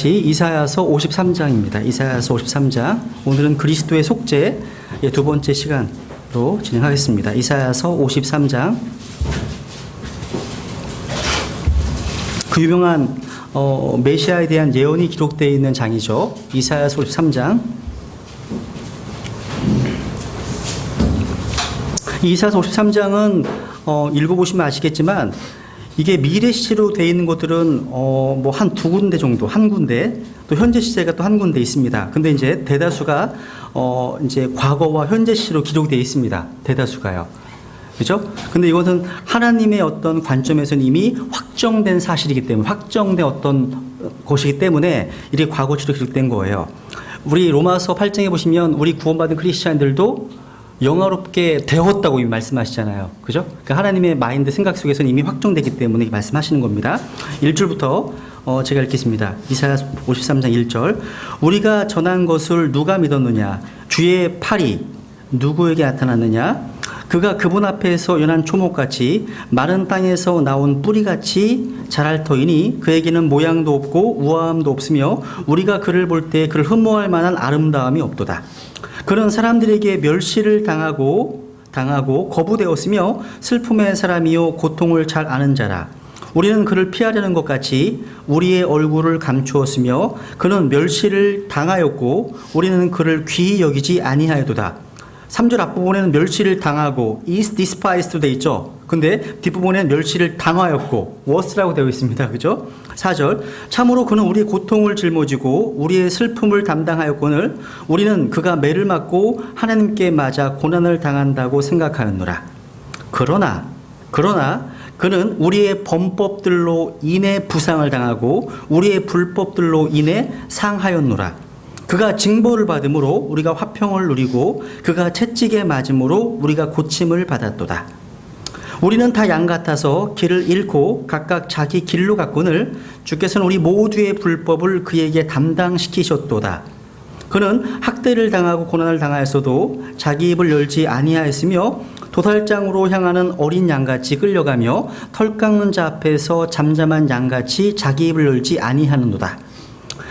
이사야서 53장입니다. 이사야서 53장. 오늘은 그리스도의 속죄 두 번째 시간으로 진행하겠습니다. 이사야서 53장. 그 유명한 메시아에 대한 예언이 기록되어 있는 장이죠. 이사야서 53장. 이사야서 53장은 읽어보시면 아시겠지만 이게 미래 시제로 되어 있는 것들은 뭐 한 두 군데 정도, 한 군데, 또 현재 시제가 또 한 군데 있습니다. 근데 이제 대다수가 이제 과거와 현재 시로 기록되어 있습니다. 대다수가요. 그죠? 근데 이것은 하나님의 어떤 관점에서는 이미 확정된 사실이기 때문에, 확정된 어떤 것이기 때문에 이렇게 과거시로 기록된 거예요. 우리 로마서 8장에 보시면 우리 구원받은 크리스찬들도 영화롭게 되었다고 이미 말씀하시잖아요. 그죠? 그러니까 하나님의 마인드 생각 속에서는 이미 확정되기 때문에 말씀하시는 겁니다. 1절부터 제가 읽겠습니다. 이사야 53장 1절. 우리가 전한 것을 누가 믿었느냐? 주의 팔이 누구에게 나타났느냐? 그가 그분 앞에서 연한 초목같이 마른 땅에서 나온 뿌리같이 자랄 터이니 그에게는 모양도 없고 우아함도 없으며 우리가 그를 볼 때 그를 흠모할 만한 아름다움이 없도다. 그런 사람들에게 멸시를 당하고 거부되었으며 슬픔의 사람이요 고통을 잘 아는 자라. 우리는 그를 피하려는 것 같이 우리의 얼굴을 감추었으며 그는 멸시를 당하였고 우리는 그를 귀히 여기지 아니하여도다. 3절 앞부분에는 멸시를 당하고 is despised 되어 있죠. 근데 뒷부분에는 멸시를 당하였고 worse라고 되어 있습니다. 그죠? 4절. 참으로 그는 우리의 고통을 жил모지고 우리의 슬픔을 담당하였거늘 우리는 그가 매를 맞고 하나님께 맞아 고난을 당한다고 생각하였노라. 그러나 그는 우리의 범법들로 인해 부상을 당하고 우리의 불법들로 인해 상하였노라. 그가 징벌을 받음으로 우리가 화평을 누리고 그가 채찍에 맞음으로 우리가 고침을 받았도다. 우리는 다 양 같아서 길을 잃고 각각 자기 길로 갔거늘 주께서는 우리 모두의 불법을 그에게 담당시키셨도다. 그는 학대를 당하고 고난을 당하였어도 자기 입을 열지 아니하였으며 도살장으로 향하는 어린 양같이 끌려가며 털 깎는 자 앞에서 잠잠한 양같이 자기 입을 열지 아니하는도다.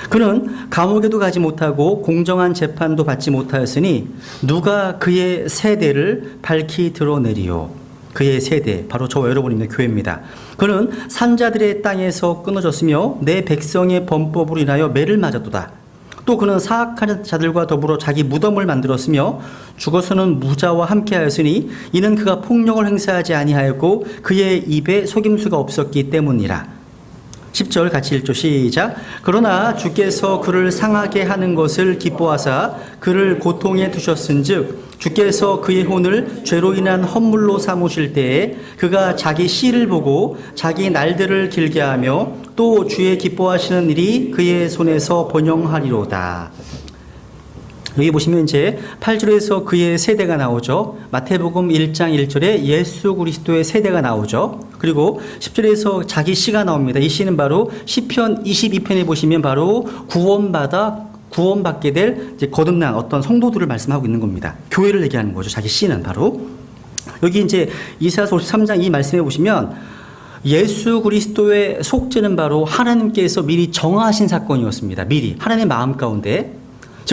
그는 감옥에도 가지 못하고 공정한 재판도 받지 못하였으니 누가 그의 세대를 밝히 드러내리요. 그의 세대, 바로 저와 여러분입니다. 교회입니다. 그는 산자들의 땅에서 끊어졌으며 내 백성의 범법으로 인하여 매를 맞았도다. 또 그는 사악한 자들과 더불어 자기 무덤을 만들었으며 죽어서는 무자와 함께하였으니 이는 그가 폭력을 행사하지 아니하였고 그의 입에 속임수가 없었기 때문이라. 10절 같이 읽죠. 시작. 그러나 주께서 그를 상하게 하는 것을 기뻐하사 그를 고통에 두셨은즉 주께서 그의 혼을 죄로 인한 헌물로 삼으실 때에 그가 자기 씨를 보고 자기 날들을 길게 하며 또 주의 기뻐하시는 일이 그의 손에서 번영하리로다. 여기 보시면 이제 8절에서 그의 세대가 나오죠. 마태복음 1장 1절에 예수 그리스도의 세대가 나오죠. 그리고 10절에서 자기 씨가 나옵니다. 이 씨는 바로 시편 22편에 보시면 바로 구원받게 될 이제 거듭난 어떤 성도들을 말씀하고 있는 겁니다. 교회를 얘기하는 거죠. 자기 씨는 바로. 여기 이제 이사야서 53장 이 말씀해 보시면 예수 그리스도의 속죄는 바로 하나님께서 미리 정하신 사건이었습니다. 미리 하나님의 마음 가운데.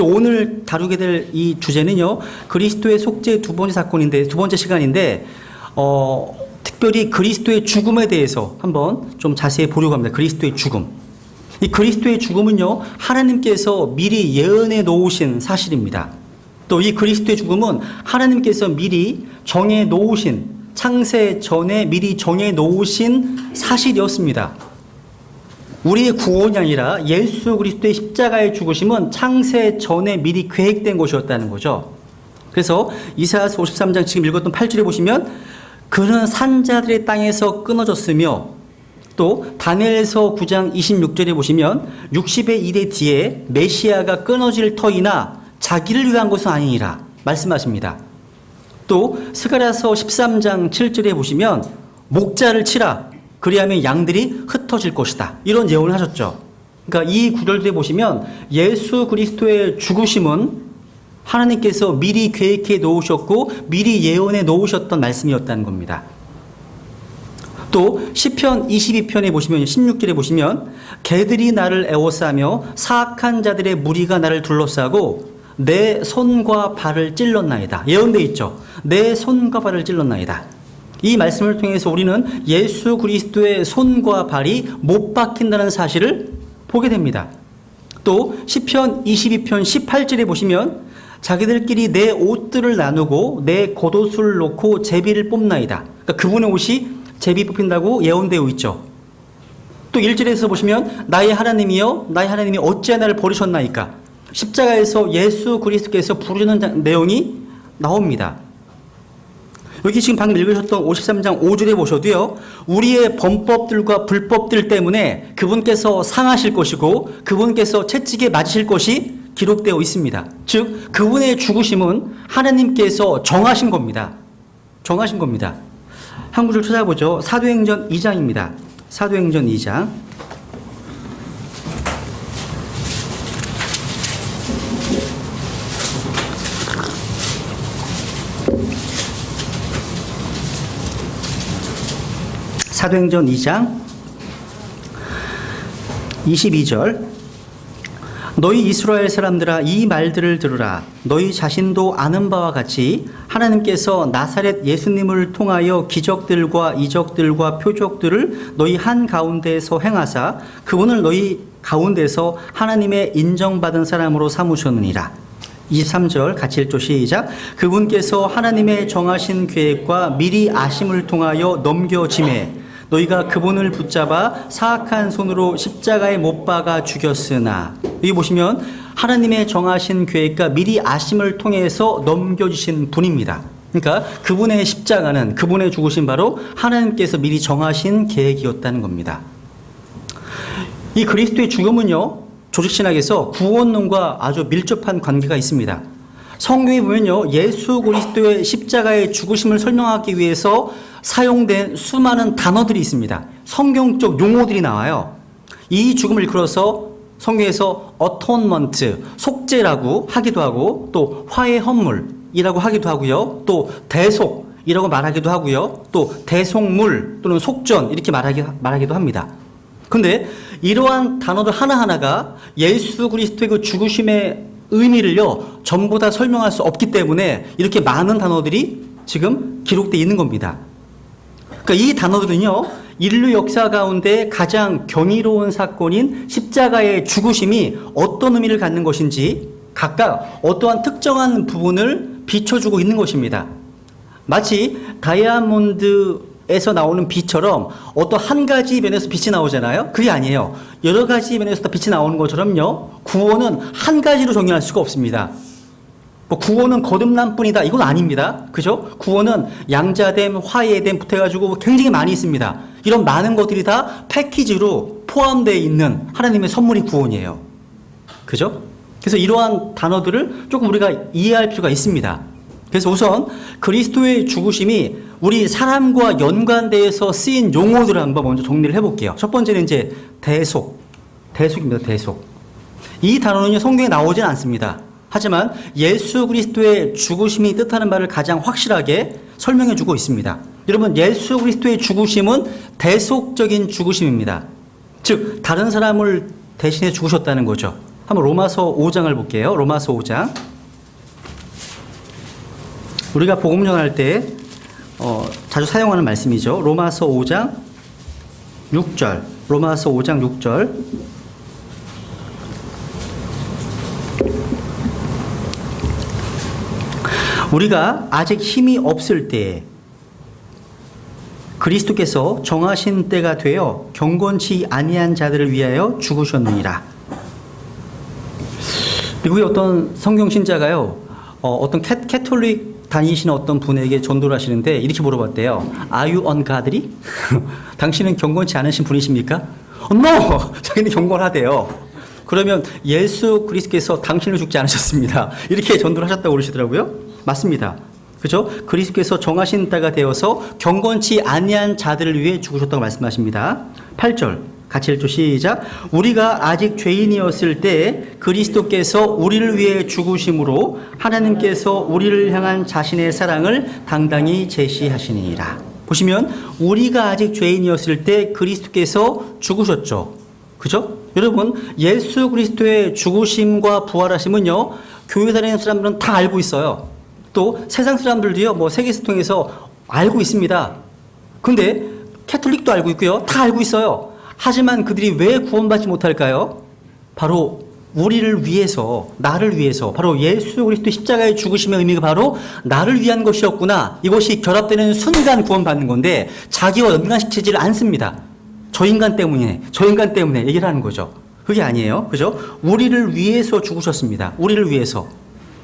오늘 다루게 될 이 주제는요, 그리스도의 속죄 두 번째 시간인데, 특별히 그리스도의 죽음에 대해서 한번 좀 자세히 보려고 합니다. 그리스도의 죽음. 이 그리스도의 죽음은요, 하나님께서 미리 예언해 놓으신 사실입니다. 또 이 그리스도의 죽음은 하나님께서 미리 정해 놓으신, 창세 전에 미리 정해 놓으신 사실이었습니다. 우리의 구원이 아니라 예수 그리스도의 십자가의 죽으심은 창세 전에 미리 계획된 것이었다는 거죠. 그래서 이사야서 53장 지금 읽었던 8절에 보시면 그는 산자들의 땅에서 끊어졌으며 또 다니엘서 9장 26절에 보시면 60의 일의 뒤에 메시아가 끊어질 터이나 자기를 위한 것은 아니니라 말씀하십니다. 또 스가랴서 13장 7절에 보시면 목자를 치라. 그리하면 양들이 흩어질 것이다. 이런 예언을 하셨죠. 그러니까 이 구절들에 보시면 예수 그리스도의 죽으심은 하나님께서 미리 계획해 놓으셨고 미리 예언해 놓으셨던 말씀이었다는 겁니다. 또 시편 22편에 보시면 16절에 보시면 개들이 나를 애워싸며 사악한 자들의 무리가 나를 둘러싸고 내 손과 발을 찔렀나이다. 예언되어 있죠. 내 손과 발을 찔렀나이다. 이 말씀을 통해서 우리는 예수 그리스도의 손과 발이 못 박힌다는 사실을 보게 됩니다. 또 시편 22편 18절에 보시면 자기들끼리 내 옷들을 나누고 내 겉옷을 놓고 제비를 뽑나이다. 그러니까 그분의 옷이 제비 뽑힌다고 예언되어 있죠. 또 1절에서 보시면 나의 하나님이여 나의 하나님이 어찌하여 나를 버리셨나이까. 십자가에서 예수 그리스도께서 부르는 내용이 나옵니다. 여기 지금 방금 읽으셨던 53장 5절에 보셔도요. 우리의 범법들과 불법들 때문에 그분께서 상하실 것이고 그분께서 채찍에 맞으실 것이 기록되어 있습니다. 즉 그분의 죽으심은 하나님께서 정하신 겁니다. 정하신 겁니다. 한 구절 찾아보죠. 사도행전 2장입니다. 사도행전 2장. 사도행전 2장 22절. 너희 이스라엘 사람들아 이 말들을 들으라. 너희 자신도 아는 바와 같이 하나님께서 나사렛 예수님을 통하여 기적들과 이적들과 표적들을 너희 한가운데에서 행하사 그분을 너희 가운데서 하나님의 인정받은 사람으로 삼으셨느니라. 23절 같이 읽죠. 시작. 그분께서 하나님의 정하신 계획과 미리 아심을 통하여 넘겨짐에 너희가 그분을 붙잡아 사악한 손으로 십자가에 못 박아 죽였으나. 여기 보시면 하나님의 정하신 계획과 미리 아심을 통해서 넘겨주신 분입니다. 그러니까 그분의 십자가는 그분의 죽으신 바로 하나님께서 미리 정하신 계획이었다는 겁니다. 이 그리스도의 죽음은요 조직신학에서 구원론과 아주 밀접한 관계가 있습니다. 성경에 보면요 예수 그리스도의 십자가의 죽으심을 설명하기 위해서 사용된 수많은 단어들이 있습니다. 성경적 용어들이 나와요. 이 죽음을 일컬어서 성경에서 atonement, 속죄라고 하기도 하고 또 화해 헌물이라고 하기도 하고요. 또 대속이라고 말하기도 하고요. 또 대속물 또는 속전 이렇게 말하기도 합니다. 그런데 이러한 단어들 하나하나가 예수 그리스도의 그 죽으심의 의미를요 전부 다 설명할 수 없기 때문에 이렇게 많은 단어들이 지금 기록되어 있는 겁니다. 그러니까 이 단어들은요 인류 역사 가운데 가장 경이로운 사건인 십자가의 죽으심이 어떤 의미를 갖는 것인지 각각 어떠한 특정한 부분을 비춰주고 있는 것입니다. 마치 다이아몬드에서 나오는 빛처럼 어떤 한 가지 면에서 빛이 나오잖아요. 그게 아니에요. 여러 가지 면에서 다 빛이 나오는 것처럼요 구원은 한 가지로 정의할 수가 없습니다. 뭐 구원은 거듭남뿐이다 이건 아닙니다. 그죠? 구원은 양자됨, 화해됨부터 해가지고 굉장히 많이 있습니다. 이런 많은 것들이 다 패키지로 포함되어 있는 하나님의 선물이 구원이에요. 그죠? 그래서 이러한 단어들을 조금 우리가 이해할 필요가 있습니다. 그래서 우선 그리스도의 죽으심이 우리 사람과 연관되어서 쓰인 용어들을 한번 먼저 정리를 해볼게요. 첫 번째는 이제 대속입니다. 대속. 이 단어는 성경에 나오진 않습니다. 하지만 예수 그리스도의 죽으심이 뜻하는 바를 가장 확실하게 설명해주고 있습니다. 여러분 예수 그리스도의 죽으심은 대속적인 죽으심입니다. 즉 다른 사람을 대신해 죽으셨다는 거죠. 한번 로마서 5장을 볼게요. 로마서 5장. 우리가 복음 전할 때 자주 사용하는 말씀이죠. 로마서 5장 6절. 로마서 5장 6절. 우리가 아직 힘이 없을 때에 그리스도께서 정하신 때가 되어 경건치 아니한 자들을 위하여 죽으셨느니라. 미국의 어떤 성경신자가요, 어떤 캐톨릭 다니시는 어떤 분에게 전도를 하시는데 이렇게 물어봤대요. Are you ungodly? 당신은 경건치 않으신 분이십니까? No! 자기는 경건하대요. 그러면 예수 그리스도께서 당신을 죽지 않으셨습니다. 이렇게 전도를 하셨다고 그러시더라고요. 맞습니다. 그죠? 그리스도께서 정하신 때가 되어서 경건치 아니한 자들을 위해 죽으셨다고 말씀하십니다. 8절 같이 읽죠. 시작. 우리가 아직 죄인이었을 때 그리스도께서 우리를 위해 죽으심으로 하나님께서 우리를 향한 자신의 사랑을 당당히 제시하시니라. 보시면 우리가 아직 죄인이었을 때 그리스도께서 죽으셨죠. 그죠? 여러분, 예수 그리스도의 죽으심과 부활하심은요, 교회 다니는 사람들은 다 알고 있어요. 또 세상 사람들도요, 뭐 세계에서 통해서 알고 있습니다. 근데 캐톨릭도 알고 있고요. 다 알고 있어요. 하지만 그들이 왜 구원받지 못할까요? 바로 우리를 위해서, 나를 위해서, 바로 예수 그리스도 십자가의 죽으심의 의미가 바로 나를 위한 것이었구나. 이것이 결합되는 순간 구원받는 건데 자기와 연관시키지를 않습니다. 저 인간 때문에 얘기를 하는 거죠. 그게 아니에요. 그죠? 우리를 위해서 죽으셨습니다. 우리를 위해서.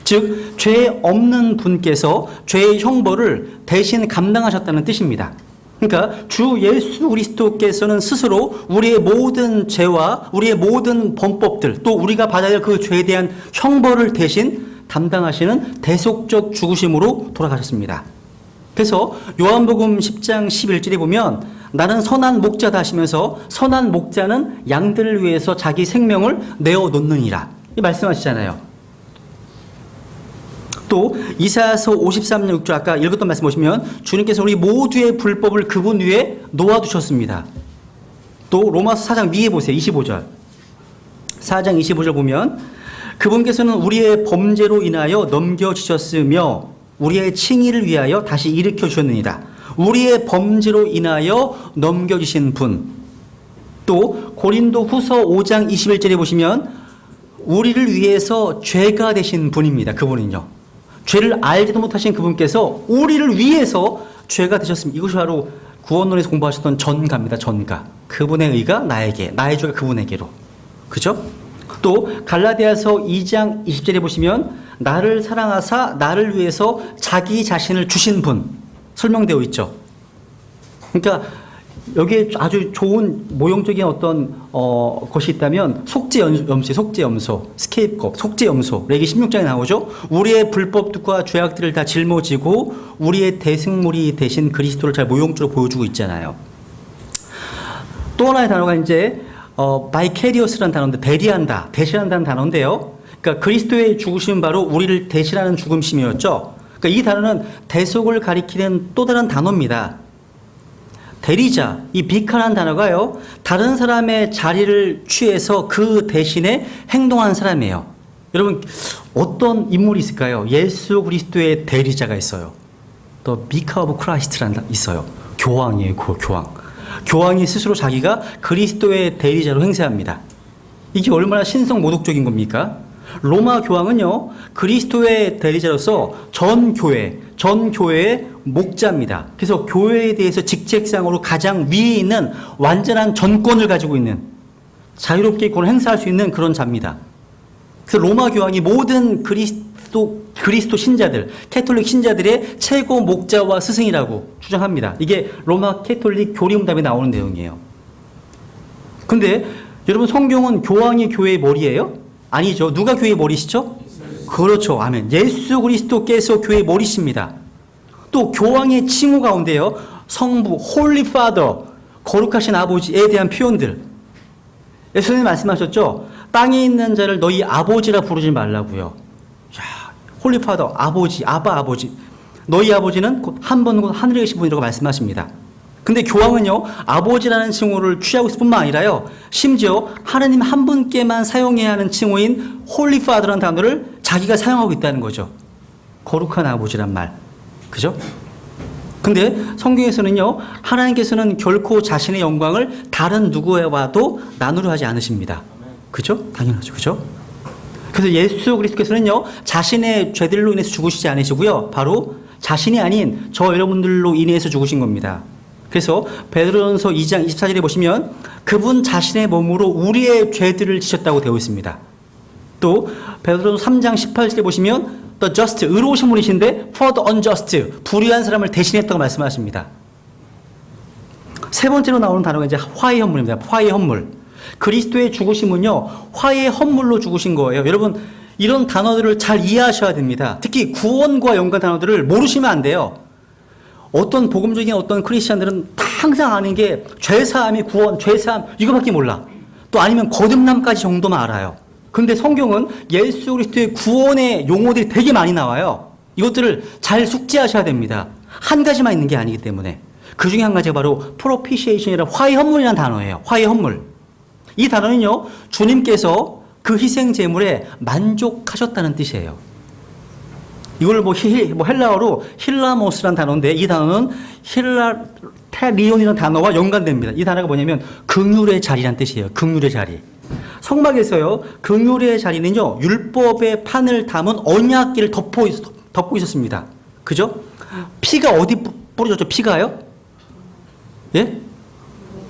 즉, 죄 없는 분께서 죄의 형벌을 대신 감당하셨다는 뜻입니다. 그러니까 주 예수 그리스도께서는 스스로 우리의 모든 죄와 우리의 모든 범법들 또 우리가 받아야 할 그 죄에 대한 형벌을 대신 담당하시는 대속적 죽으심으로 돌아가셨습니다. 그래서 요한복음 10장 11절에 보면 나는 선한 목자다 하시면서 선한 목자는 양들을 위해서 자기 생명을 내어놓느니라 이 말씀하시잖아요. 또 이사야서 53장 6절 아까 읽었던 말씀 보시면 주님께서 우리 모두의 불법을 그분 위에 놓아두셨습니다. 또 로마서 4장 위에 보세요. 25절 4장 25절 보면 그분께서는 우리의 범죄로 인하여 넘겨지셨으며 우리의 칭의를 위하여 다시 일으켜 주셨느니라. 우리의 범죄로 인하여 넘겨주신 분. 또 고린도 후서 5장 21절에 보시면 우리를 위해서 죄가 되신 분입니다. 그분은요. 죄를 알지도 못하신 그분께서 우리를 위해서 죄가 되셨습니다. 이것이 바로 구원론에서 공부하셨던 전가입니다. 전가. 그분의 의가 나에게, 나의 죄가 그분에게로. 그죠? 또 갈라디아서 2장 20절에 보시면 나를 사랑하사 나를 위해서 자기 자신을 주신 분 설명되어 있죠. 그러니까 여기에 아주 좋은 모형적인 어떤 것이 있다면 속죄염소, 스케이프컷, 속죄염소, 레기 16장에 나오죠. 우리의 불법과 죄악들을 다 짊어지고 우리의 대승물이 되신 그리스도를 잘 모형적으로 보여주고 있잖아요. 또 하나의 단어가 이제 바이캐리어스라는 단어인데 대리한다, 대신한다는 단어인데요. 그러니까 그리스도의 죽으심은 바로 우리를 대신하는 죽음심이었죠. 그러니까 이 단어는 대속을 가리키는 또 다른 단어입니다. 대리자, 이 비카라는 단어가요, 다른 사람의 자리를 취해서 그 대신에 행동하는 사람이에요. 여러분, 어떤 인물이 있을까요? 예수 그리스도의 대리자가 있어요. 또 비카 오브 크라이스트라는 있어요. 교황이에요, 그 교황. 교황이 스스로 자기가 그리스도의 대리자로 행세합니다. 이게 얼마나 신성 모독적인 겁니까? 로마 교황은요, 그리스도의 대리자로서 전 교회의 목자입니다. 그래서 교회에 대해서 직책상으로 가장 위에 있는 완전한 전권을 가지고 있는 자유롭게 권을 행사할 수 있는 그런 자입니다. 그래서 로마 교황이 모든 그리스도 신자들, 캐톨릭 신자들의 최고 목자와 스승이라고 주장합니다. 이게 로마 캐톨릭 교리문답에 나오는 내용이에요. 근데 여러분 성경은 교황이 교회의 머리예요? 아니죠. 누가 교회의 머리시죠? 그렇죠. 아멘. 예수 그리스도께서 교회의 머리십니다. 또 교황의 칭호 가운데요. 성부, 홀리 파더, 거룩하신 아버지에 대한 표현들. 예수님이 말씀하셨죠. 땅에 있는 자를 너희 아버지라 부르지 말라고요. 야, 홀리 파더, 아버지, 아바 아버지. 너희 아버지는 곧 한 분 곧 하늘에 계신 분이라고 말씀하십니다. 근데 교황은요, 아버지라는 칭호를 취하고 있을 뿐만 아니라요, 심지어 하나님 한 분께만 사용해야 하는 칭호인 홀리 파더라는 단어를 자기가 사용하고 있다는 거죠. 거룩한 아버지란 말. 그죠? 근데 성경에서는요, 하나님께서는 결코 자신의 영광을 다른 누구와도 나누려 하지 않으십니다. 그죠? 당연하죠. 그죠? 그래서 예수 그리스도께서는요, 자신의 죄들로 인해서 죽으시지 않으시고요, 바로 자신이 아닌 저 여러분들로 인해서 죽으신 겁니다. 그래서 베드로전서 2장 24절에 보시면 그분 자신의 몸으로 우리의 죄들을 지셨다고 되어 있습니다. 또 베드로전서 3장 18절에 보시면 the just, 의로우신 분이신데 for the unjust, 불의한 사람을 대신했다고 말씀하십니다. 세 번째로 나오는 단어가 이제 화해 헌물입니다. 화해 헌물. 그리스도의 죽으심은요, 화해 헌물로 죽으신 거예요. 여러분, 이런 단어들을 잘 이해하셔야 됩니다. 특히 구원과 연관 단어들을 모르시면 안 돼요. 어떤 복음적인 어떤 크리스찬들은 항상 아는 게 죄사함이 구원, 죄사함 이거밖에 몰라. 또 아니면 거듭남까지 정도만 알아요. 근데 성경은 예수 그리스도의 구원의 용어들이 되게 많이 나와요. 이것들을 잘 숙지하셔야 됩니다. 한 가지만 있는 게 아니기 때문에. 그 중에 한 가지가 바로 propitiation이라는 화해 헌물이라는 단어예요. 화해 헌물. 이 단어는요, 주님께서 그 희생 제물에 만족하셨다는 뜻이에요. 이걸 헬라어로 힐라모스라는 단어인데, 이 단어는 테리온이라는 단어와 연관됩니다. 이 단어가 뭐냐면 긍휼의 자리란 뜻이에요. 긍휼의 자리. 성막에서요, 긍휼의 자리는요, 율법의 판을 담은 언약궤를 덮고 있었습니다. 그죠? 피가 어디 뿌려졌죠? 피가요? 예?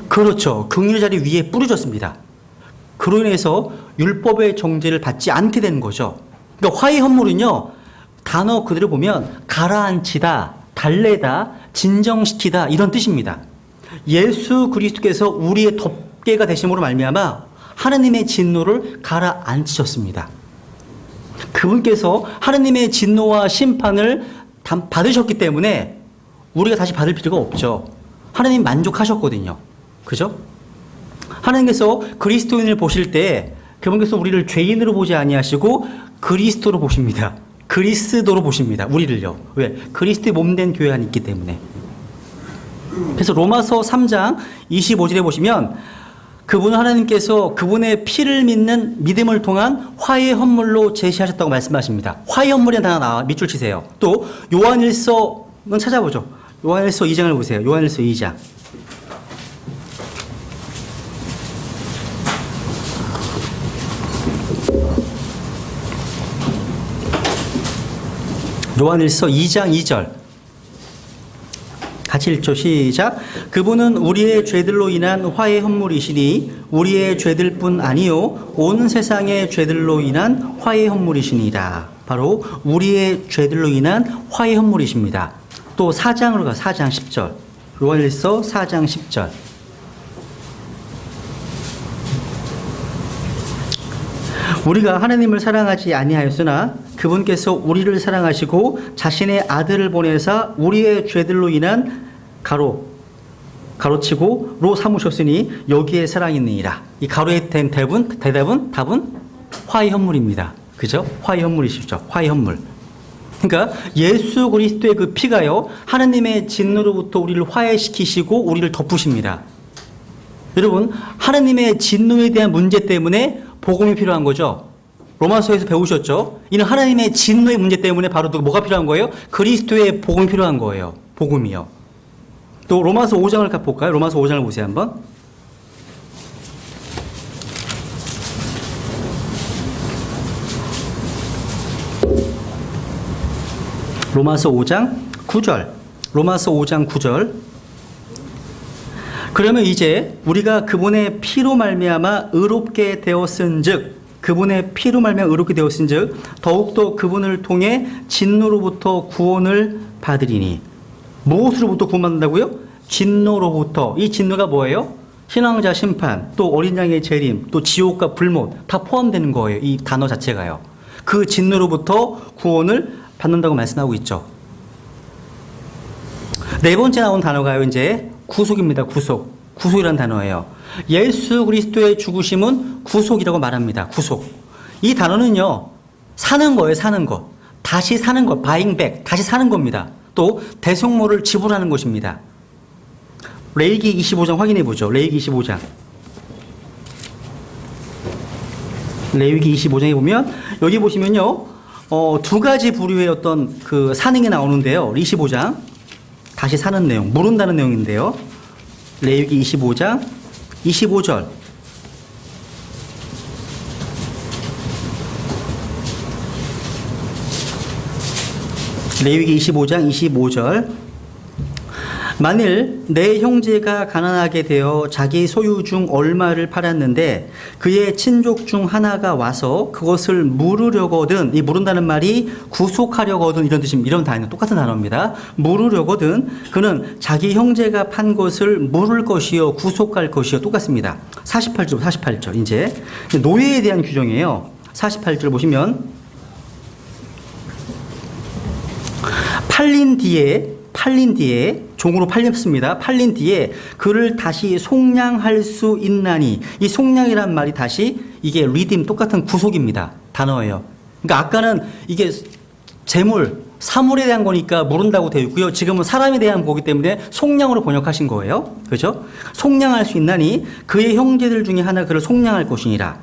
그렇죠. 긍휼의 자리 위에 뿌려졌습니다. 그로 인해서 율법의 정죄를 받지 않게 되는 거죠. 그러니까 화해 헌물은요, 단어 그대로 보면 가라앉히다, 달래다, 진정시키다 이런 뜻입니다. 예수 그리스도께서 우리의 덮개가 되심으로 말미암아 하나님의 진노를 가라앉히셨습니다. 그분께서 하나님의 진노와 심판을 받으셨기 때문에 우리가 다시 받을 필요가 없죠. 하나님 만족하셨거든요. 그죠? 하나님께서 그리스도인을 보실 때 그분께서 우리를 죄인으로 보지 아니하시고 그리스도로 보십니다. 그리스도로 보십니다. 우리를요. 왜? 그리스도의 몸된 교회 안에 있기 때문에. 그래서 로마서 3장 25절에 보시면 그분 하나님께서 그분의 피를 믿는 믿음을 통한 화해 헌물로 제시하셨다고 말씀하십니다. 화해 헌물이라는 단어 나와 밑줄 치세요. 또 요한일서는 찾아보죠. 요한일서 2장을 보세요. 요한일서 2장. 요한일서 2장 2절. 같이 읽죠. 시작. 그분은 우리의 죄들로 인한 화해 헌물이시니 우리의 죄들뿐 아니요 온 세상의 죄들로 인한 화해 헌물이시니라. 바로 우리의 죄들로 인한 화해 헌물이십니다. 또 4장으로 가. 4장 10절. 요한일서 4장 10절. 우리가 하나님을 사랑하지 아니하였으나 그분께서 우리를 사랑하시고 자신의 아들을 보내사 우리의 죄들로 인한 가로치고 로 삼으셨으니 여기에 사랑이 있느니라. 이 가로에 된 답은 화해 헌물입니다. 그죠? 화해 헌물이시죠. 화해 헌물. 그러니까 예수 그리스도의 그 피가요, 하나님의 진노로부터 우리를 화해시키시고 우리를 덮으십니다. 여러분, 하나님의 진노에 대한 문제 때문에 복음이 필요한 거죠. 로마서에서 배우셨죠? 이는 하나님의 진노의 문제 때문에 바로 뭐가 필요한 거예요? 그리스도의 복음이 필요한 거예요. 복음이요. 또 로마서 5장을 볼까요? 로마서 5장을 보세요 한번. 로마서 5장 9절. 로마서 5장 9절. 그러면 이제 우리가 그분의 피로 말미암아 의롭게 되었은즉, 그분의 피로 말미암아 의롭게 되었은즉 더욱더 그분을 통해 진노로부터 구원을 받으리니. 무엇으로부터 구원받는다고요? 진노로부터. 이 진노가 뭐예요? 신앙자 심판, 또 어린 양의 재림, 또 지옥과 불못 다 포함되는 거예요. 이 단어 자체가요. 그 진노로부터 구원을 받는다고 말씀하고 있죠. 네 번째 나온 단어가요, 이제 구속입니다. 구속이라는 단어예요. 예수 그리스도의 죽으심은 구속이라고 말합니다. 구속. 이 단어는요, 사는 거예요, 사는 거. 다시 사는 거, buying back, 다시 사는 겁니다. 또 대속물을 지불하는 것입니다. 레위기 25장 확인해 보죠. 레위기 25장. 레위기 25장에 보면 여기 보시면요, 두 가지 부류의 어떤 그 산행이 나오는데요. 25장 다시 사는 내용, 물은다는 내용인데요. 레위기 25장 25절. 레위기 25장 25절. 만일 내 형제가 가난하게 되어 자기 소유 중 얼마를 팔았는데 그의 친족 중 하나가 와서 그것을 물으려거든, 이 물은다는 말이 구속하려거든 이런 뜻입니다. 이런 단어, 똑같은 단어입니다. 물으려거든 그는 자기 형제가 판 것을 물을 것이요 구속할 것이요 똑같습니다. 48절 이제 노예에 대한 규정이에요. 48절 보시면 팔린 뒤에 종으로 팔렸습니다. 팔린 뒤에 그를 다시 속량할 수 있나니. 이 속량이란 말이 다시 이게 리딤, 똑같은 구속입니다. 단어예요. 그러니까 아까는 이게 재물, 사물에 대한 거니까 모른다고 되어 있고요. 지금은 사람에 대한 거기 때문에 속량으로 번역하신 거예요. 그죠? 속량할 수 있나니 그의 형제들 중에 하나 그를 속량할 것이니라.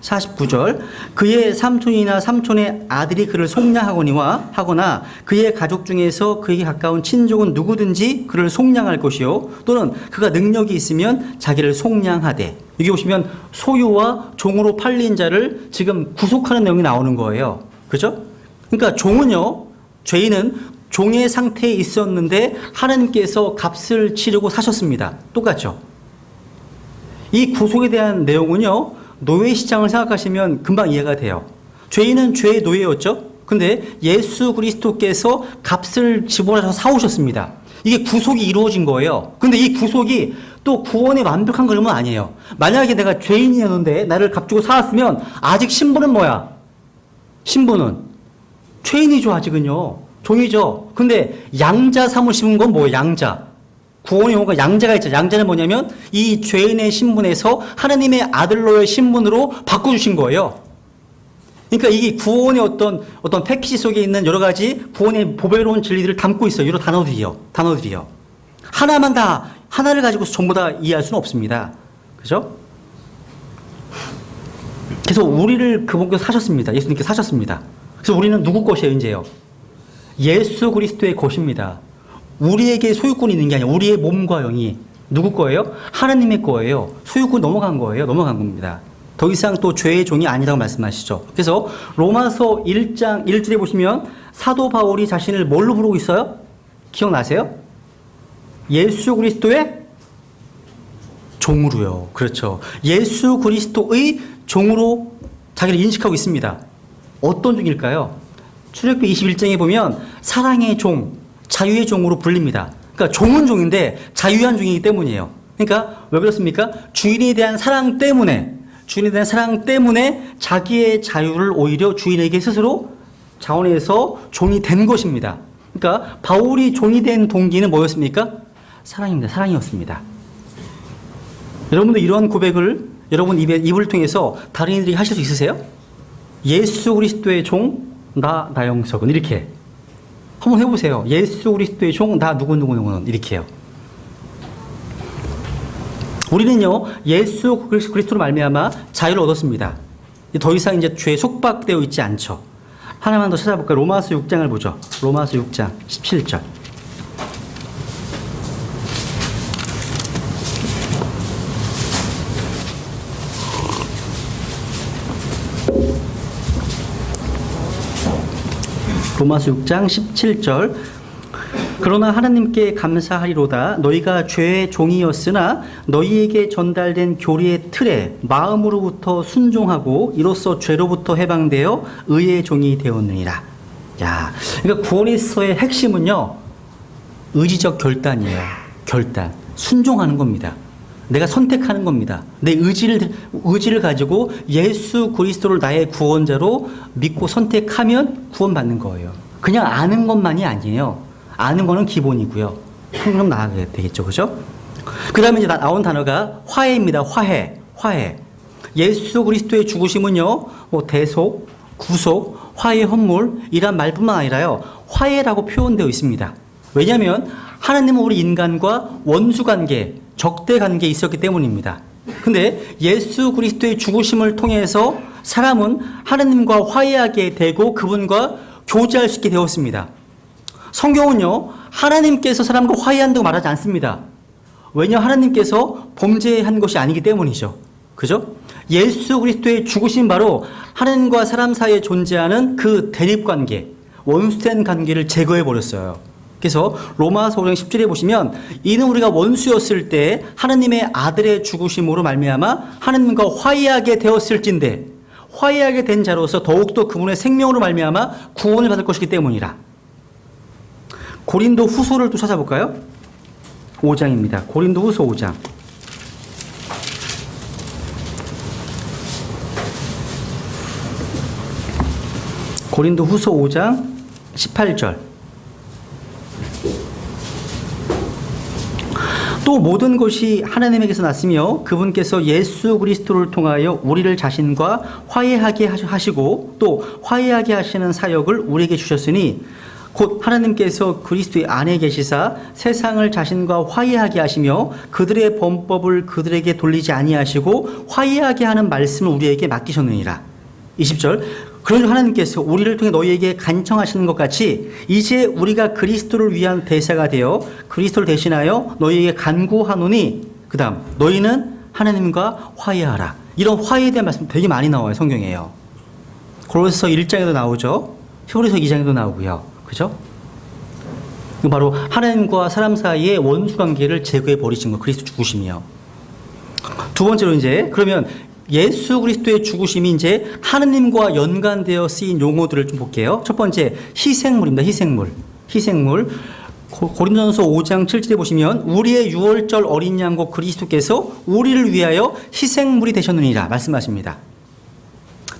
49절 그의 삼촌이나 삼촌의 아들이 그를 속량하거니와 하거나 그의 가족 중에서 그에게 가까운 친족은 누구든지 그를 속량할 것이요 또는 그가 능력이 있으면 자기를 속량하되. 여기 보시면 소유와 종으로 팔린 자를 지금 구속하는 내용이 나오는 거예요. 그죠? 그러니까 종은요, 죄인은 종의 상태에 있었는데 하나님께서 값을 치르고 사셨습니다. 똑같죠? 이 구속에 대한 내용은요, 노예 시장을 생각하시면 금방 이해가 돼요. 죄인은 죄의 노예였죠? 근데 예수 그리스도께서 값을 지불하셔서 사오셨습니다. 이게 구속이 이루어진 거예요. 근데 이 구속이 또 구원의 완벽한 그림은 아니에요. 만약에 내가 죄인이었는데 나를 값 주고 사왔으면 아직 신분은 뭐야? 신분은 죄인이죠, 아직은요. 종이죠. 근데 양자 삼으신 건 뭐예요? 양자. 구원의 용어가 양자가 있죠. 양자는 뭐냐면 이 죄인의 신분에서 하나님의 아들로의 신분으로 바꿔주신 거예요. 그러니까 이게 구원의 어떤 패키지 속에 있는 여러 가지 구원의 보배로운 진리들을 담고 있어요. 이런 단어들이요. 하나를 가지고 전부 다 이해할 수는 없습니다. 그죠? 그래서 우리를 그분께서 사셨습니다. 예수님께서 사셨습니다. 그래서 우리는 누구 것이에요, 이제요? 예수 그리스도의 것입니다. 우리에게 소유권이 있는 게 아니라 우리의 몸과 영이 누구 거예요? 하나님의 거예요. 소유권 넘어간 거예요. 넘어간 겁니다. 더 이상 또 죄의 종이 아니라고 말씀하시죠. 그래서 로마서 1장 1절에 보시면 사도 바울이 자신을 뭘로 부르고 있어요? 기억나세요? 예수 그리스도의 종으로요. 그렇죠. 예수 그리스도의 종으로 자기를 인식하고 있습니다. 어떤 종일까요? 출애굽기 21장에 보면 사랑의 종, 자유의 종으로 불립니다. 그러니까 종은 종인데 자유한 종이기 때문이에요. 그러니까 왜 그렇습니까? 주인에 대한 사랑 때문에 자기의 자유를 오히려 주인에게 스스로 자원해서 종이 된 것입니다. 그러니까 바울이 종이 된 동기는 뭐였습니까? 사랑입니다. 사랑이었습니다. 여러분도 이러한 고백을 여러분 입을 통해서 다른 이들이 하실 수 있으세요? 예수 그리스도의 종, 나 나영석은 이렇게 한번 해보세요. 예수 그리스도의 종, 나 누구누구는 이렇게 해요. 우리는요, 예수 그리스도로 말미암아 자유를 얻었습니다. 더 이상 이제 죄에 속박되어 있지 않죠. 하나만 더 찾아볼까요? 로마서 6장을 보죠. 로마서 6장 17절. 로마서 6장 17절. 그러나 하나님께 감사하리로다. 너희가 죄의 종이었으나 너희에게 전달된 교리의 틀에 마음으로부터 순종하고 이로써 죄로부터 해방되어 의의 종이 되었느니라. 야, 그러니까 구원에서의 핵심은요, 의지적 결단이에요. 결단. 순종하는 겁니다. 내가 선택하는 겁니다. 내 의지를 가지고 예수 그리스도를 나의 구원자로 믿고 선택하면 구원받는 거예요. 그냥 아는 것만이 아니에요. 아는 거는 기본이고요. 그럼 나아가야 되겠죠. 그죠? 그 다음에 이제 나온 단어가 화해입니다. 화해. 예수 그리스도의 죽으심은요, 뭐 대속, 구속, 화해 헌물, 이란 말뿐만 아니라요, 화해라고 표현되어 있습니다. 왜냐하면 하나님은 우리 인간과 원수 관계, 적대 관계에 있었기 때문입니다. 근데 예수 그리스도의 죽으심을 통해서 사람은 하나님과 화해하게 되고 그분과 교제할 수 있게 되었습니다. 성경은요, 하나님께서 사람과 화해한다고 말하지 않습니다. 왜냐, 하나님께서 범죄한 것이 아니기 때문이죠. 그죠? 예수 그리스도의 죽으심 바로 하나님과 사람 사이에 존재하는 그 대립관계, 원수된 관계를 제거해버렸어요. 그래서 로마서 5장 10절에 보시면 이는 우리가 원수였을 때 하나님의 아들의 죽으심으로 말미암아 하나님과 화해하게 되었을진데 화해하게 된 자로서 더욱더 그분의 생명으로 말미암아 구원을 받을 것이기 때문이라. 고린도 후서를 또 찾아볼까요? 5장입니다. 고린도 후서 5장. 고린도 후서 5장 18절. 또 모든 것이 하나님에게서 났으며 그분께서 예수 그리스도를 통하여 우리를 자신과 화해하게 하시고 또 화해하게 하시는 사역을 우리에게 주셨으니 곧 하나님께서 그리스도의 안에 계시사 세상을 자신과 화해하게 하시며 그들의 범법을 그들에게 돌리지 아니하시고 화해하게 하는 말씀을 우리에게 맡기셨느니라. 20절. 그러니 하나님께서 우리를 통해 너희에게 간청하시는 것 같이 이제 우리가 그리스도를 위한 대사가 되어 그리스도를 대신하여 너희에게 간구하노니, 그 다음 너희는 하나님과 화해하라. 이런 화해에 대한 말씀 되게 많이 나와요, 성경에요. 고린도서 1장에도 나오죠. 히브리서 2장에도 나오고요. 그죠? 이거 바로 하나님과 사람 사이의 원수 관계를 제거해 버리신 거, 그리스도 죽으심이요. 두 번째로 이제 그러면 예수 그리스도의 죽으심이 이제 하느님과 연관되어 쓰인 용어들을 좀 볼게요. 첫 번째, 희생물입니다. 희생물. 고린도전서 5장 7절에 보시면 우리의 유월절 어린 양과 그리스도께서 우리를 위하여 희생물이 되셨느니라 말씀하십니다.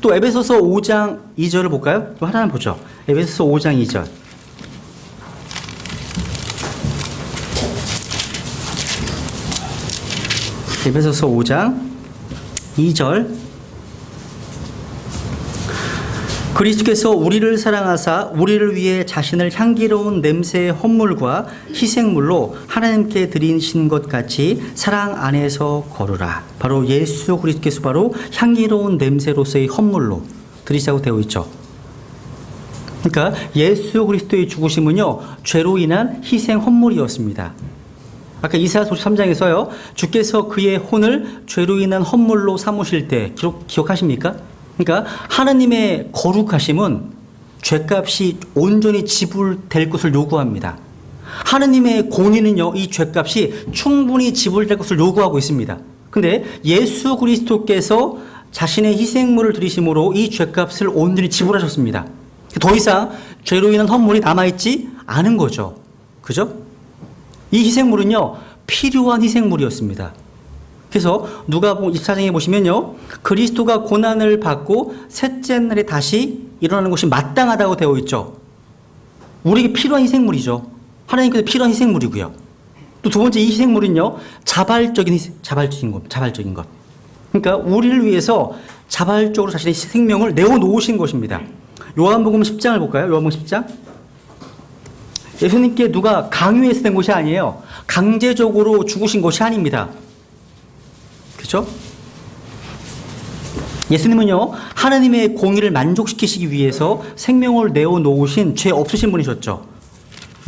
또 에베소서 5장 2절을 볼까요? 또 하나만 보죠. 에베소서 5장 2절. 에베소서 5장 2절. 그리스도께서 우리를 사랑하사 우리를 위해 자신을 향기로운 냄새의 헌물과 희생물로 하나님께 드리신 것 같이 사랑 안에서 거르라. 바로 예수 그리스도께서 바로 향기로운 냄새로서의 헌물로 드리자고 되어 있죠. 그러니까 예수 그리스도의 죽으심은요, 죄로 인한 희생 헌물이었습니다. 아까 이사야 53장에서요, 주께서 그의 혼을 죄로 인한 헌물로 삼으실 때 기억하십니까? 그러니까 하나님의 거룩하심은 죄값이 온전히 지불될 것을 요구합니다. 하나님의 공의는요, 이 죄값이 충분히 지불될 것을 요구하고 있습니다. 근데 예수 그리스도께서 자신의 희생물을 드리심으로 이 죄값을 온전히 지불하셨습니다. 더 이상 죄로 인한 헌물이 남아있지 않은 거죠. 그죠? 이 희생물은요, 필요한 희생물이었습니다. 그래서 누가복음 24장에 보시면요, 그리스도가 고난을 받고 셋째 날에 다시 일어나는 것이 마땅하다고 되어 있죠. 우리에게 필요한 희생물이죠. 하나님께서 필요한 희생물이고요. 또 두 번째, 이 희생물은요, 자발적인 것. 그러니까 우리를 위해서 자발적으로 자신의 생명을 내어놓으신 것입니다. 요한복음 10장을 볼까요? 요한복음 10장. 예수님께 누가 강요해서 된 것이 아니에요. 강제적으로 죽으신 것이 아닙니다. 그렇죠? 예수님은요, 하나님의 공의를 만족시키시기 위해서 생명을 내어놓으신 죄 없으신 분이셨죠.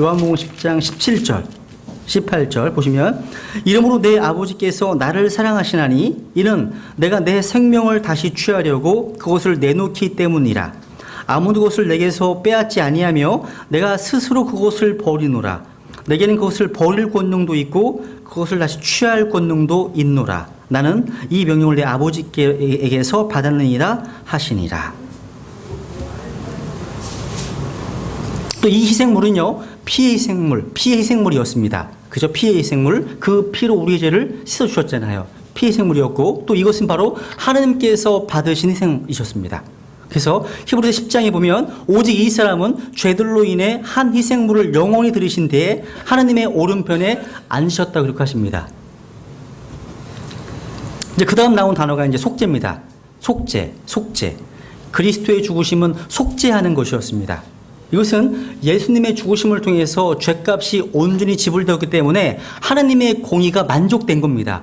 요한복음 10장 17절, 18절 보시면 이러므로 내 아버지께서 나를 사랑하시나니 이는 내가 내 생명을 다시 취하려고 그것을 내놓기 때문이라. 아무도 그것을 내게서 빼앗지 아니하며 내가 스스로 그것을 버리노라. 내게는 그것을 버릴 권능도 있고 그것을 다시 취할 권능도 있노라. 나는 이 명령을 내 아버지께서 받았느니라 하시니라. 또 이 희생물은요, 피의 희생물이었습니다. 그죠? 피의 희생물, 그 피로 우리의 죄를 씻어주셨잖아요. 피의 희생물이었고, 또 이것은 바로 하나님께서 받으신 희생이셨습니다. 그래서 히브리서 10장에 보면 오직 이 사람은 죄들로 인해 한 희생물을 영원히 들이신 뒤에 하나님의 오른편에 앉으셨다고 기록하십니다. 이제 그 다음 나온 단어가 이제 속죄입니다. 속죄. 그리스도의 죽으심은 속죄하는 것이었습니다. 이것은 예수님의 죽으심을 통해서 죄값이 온전히 지불되었기 때문에 하나님의 공의가 만족된 겁니다.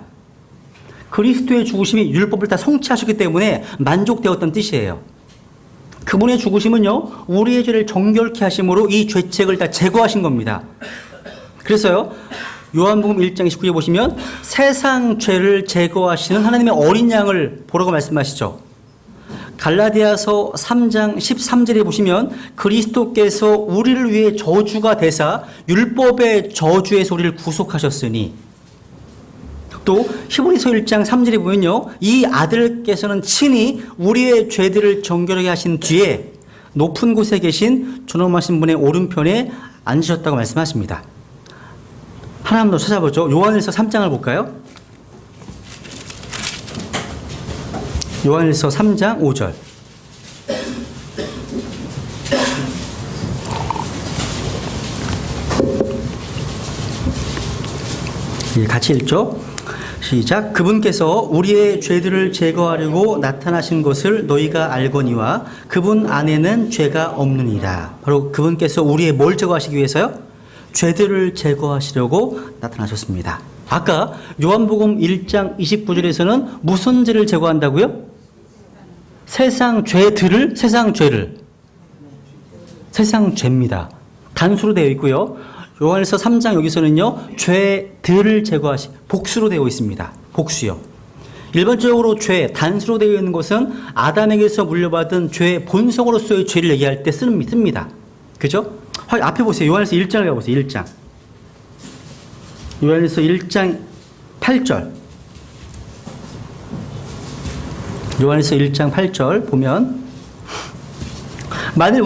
그리스도의 죽으심이 율법을 다 성취하셨기 때문에 만족되었다는 뜻이에요. 그분의 죽으심은요, 우리의 죄를 정결케 하심으로 이 죄책을 다 제거하신 겁니다. 그래서요, 요한복음 1장 19절에 보시면 세상 죄를 제거하시는 하나님의 어린 양을 보라고 말씀하시죠. 갈라디아서 3장 13절에 보시면 그리스도께서 우리를 위해 저주가 되사 율법의 저주에서 우리를 구속하셨으니, 또 히브리서 1장 3절에 보면요, 이 아들께서는 친히 우리의 죄들을 정결하게 하신 뒤에 높은 곳에 계신 존엄하신 분의 오른편에 앉으셨다고 말씀하십니다. 하나만 더 찾아보죠. 요한일서 3장을 볼까요? 요한일서 3장 5절. 같이 읽죠. 시작. 그분께서 우리의 죄들을 제거하려고 나타나신 것을 너희가 알거니와 그분 안에는 죄가 없느니라. 바로 그분께서 우리의 뭘 제거하시기 위해서요? 죄들을 제거하시려고 나타나셨습니다. 아까 요한복음 1장 29절에서는 무슨 죄를 제거한다고요? 세상 죄들을, 세상 죄입니다. 단수로 되어 있고요. 요한일서 3장 여기서는요, 죄들을 제거하시, 복수로 되어 있습니다. 복수요. 일반적으로 죄, 단수로 되어 있는 것은 아담에게서 물려받은 죄의 본성으로서의 죄를 얘기할 때 씁니다. 그죠? 앞에 보세요. 요한일서 1장을 가보세요. 1장. 요한일서 1장 8절. 요한일서 1장 8절 보면, 만일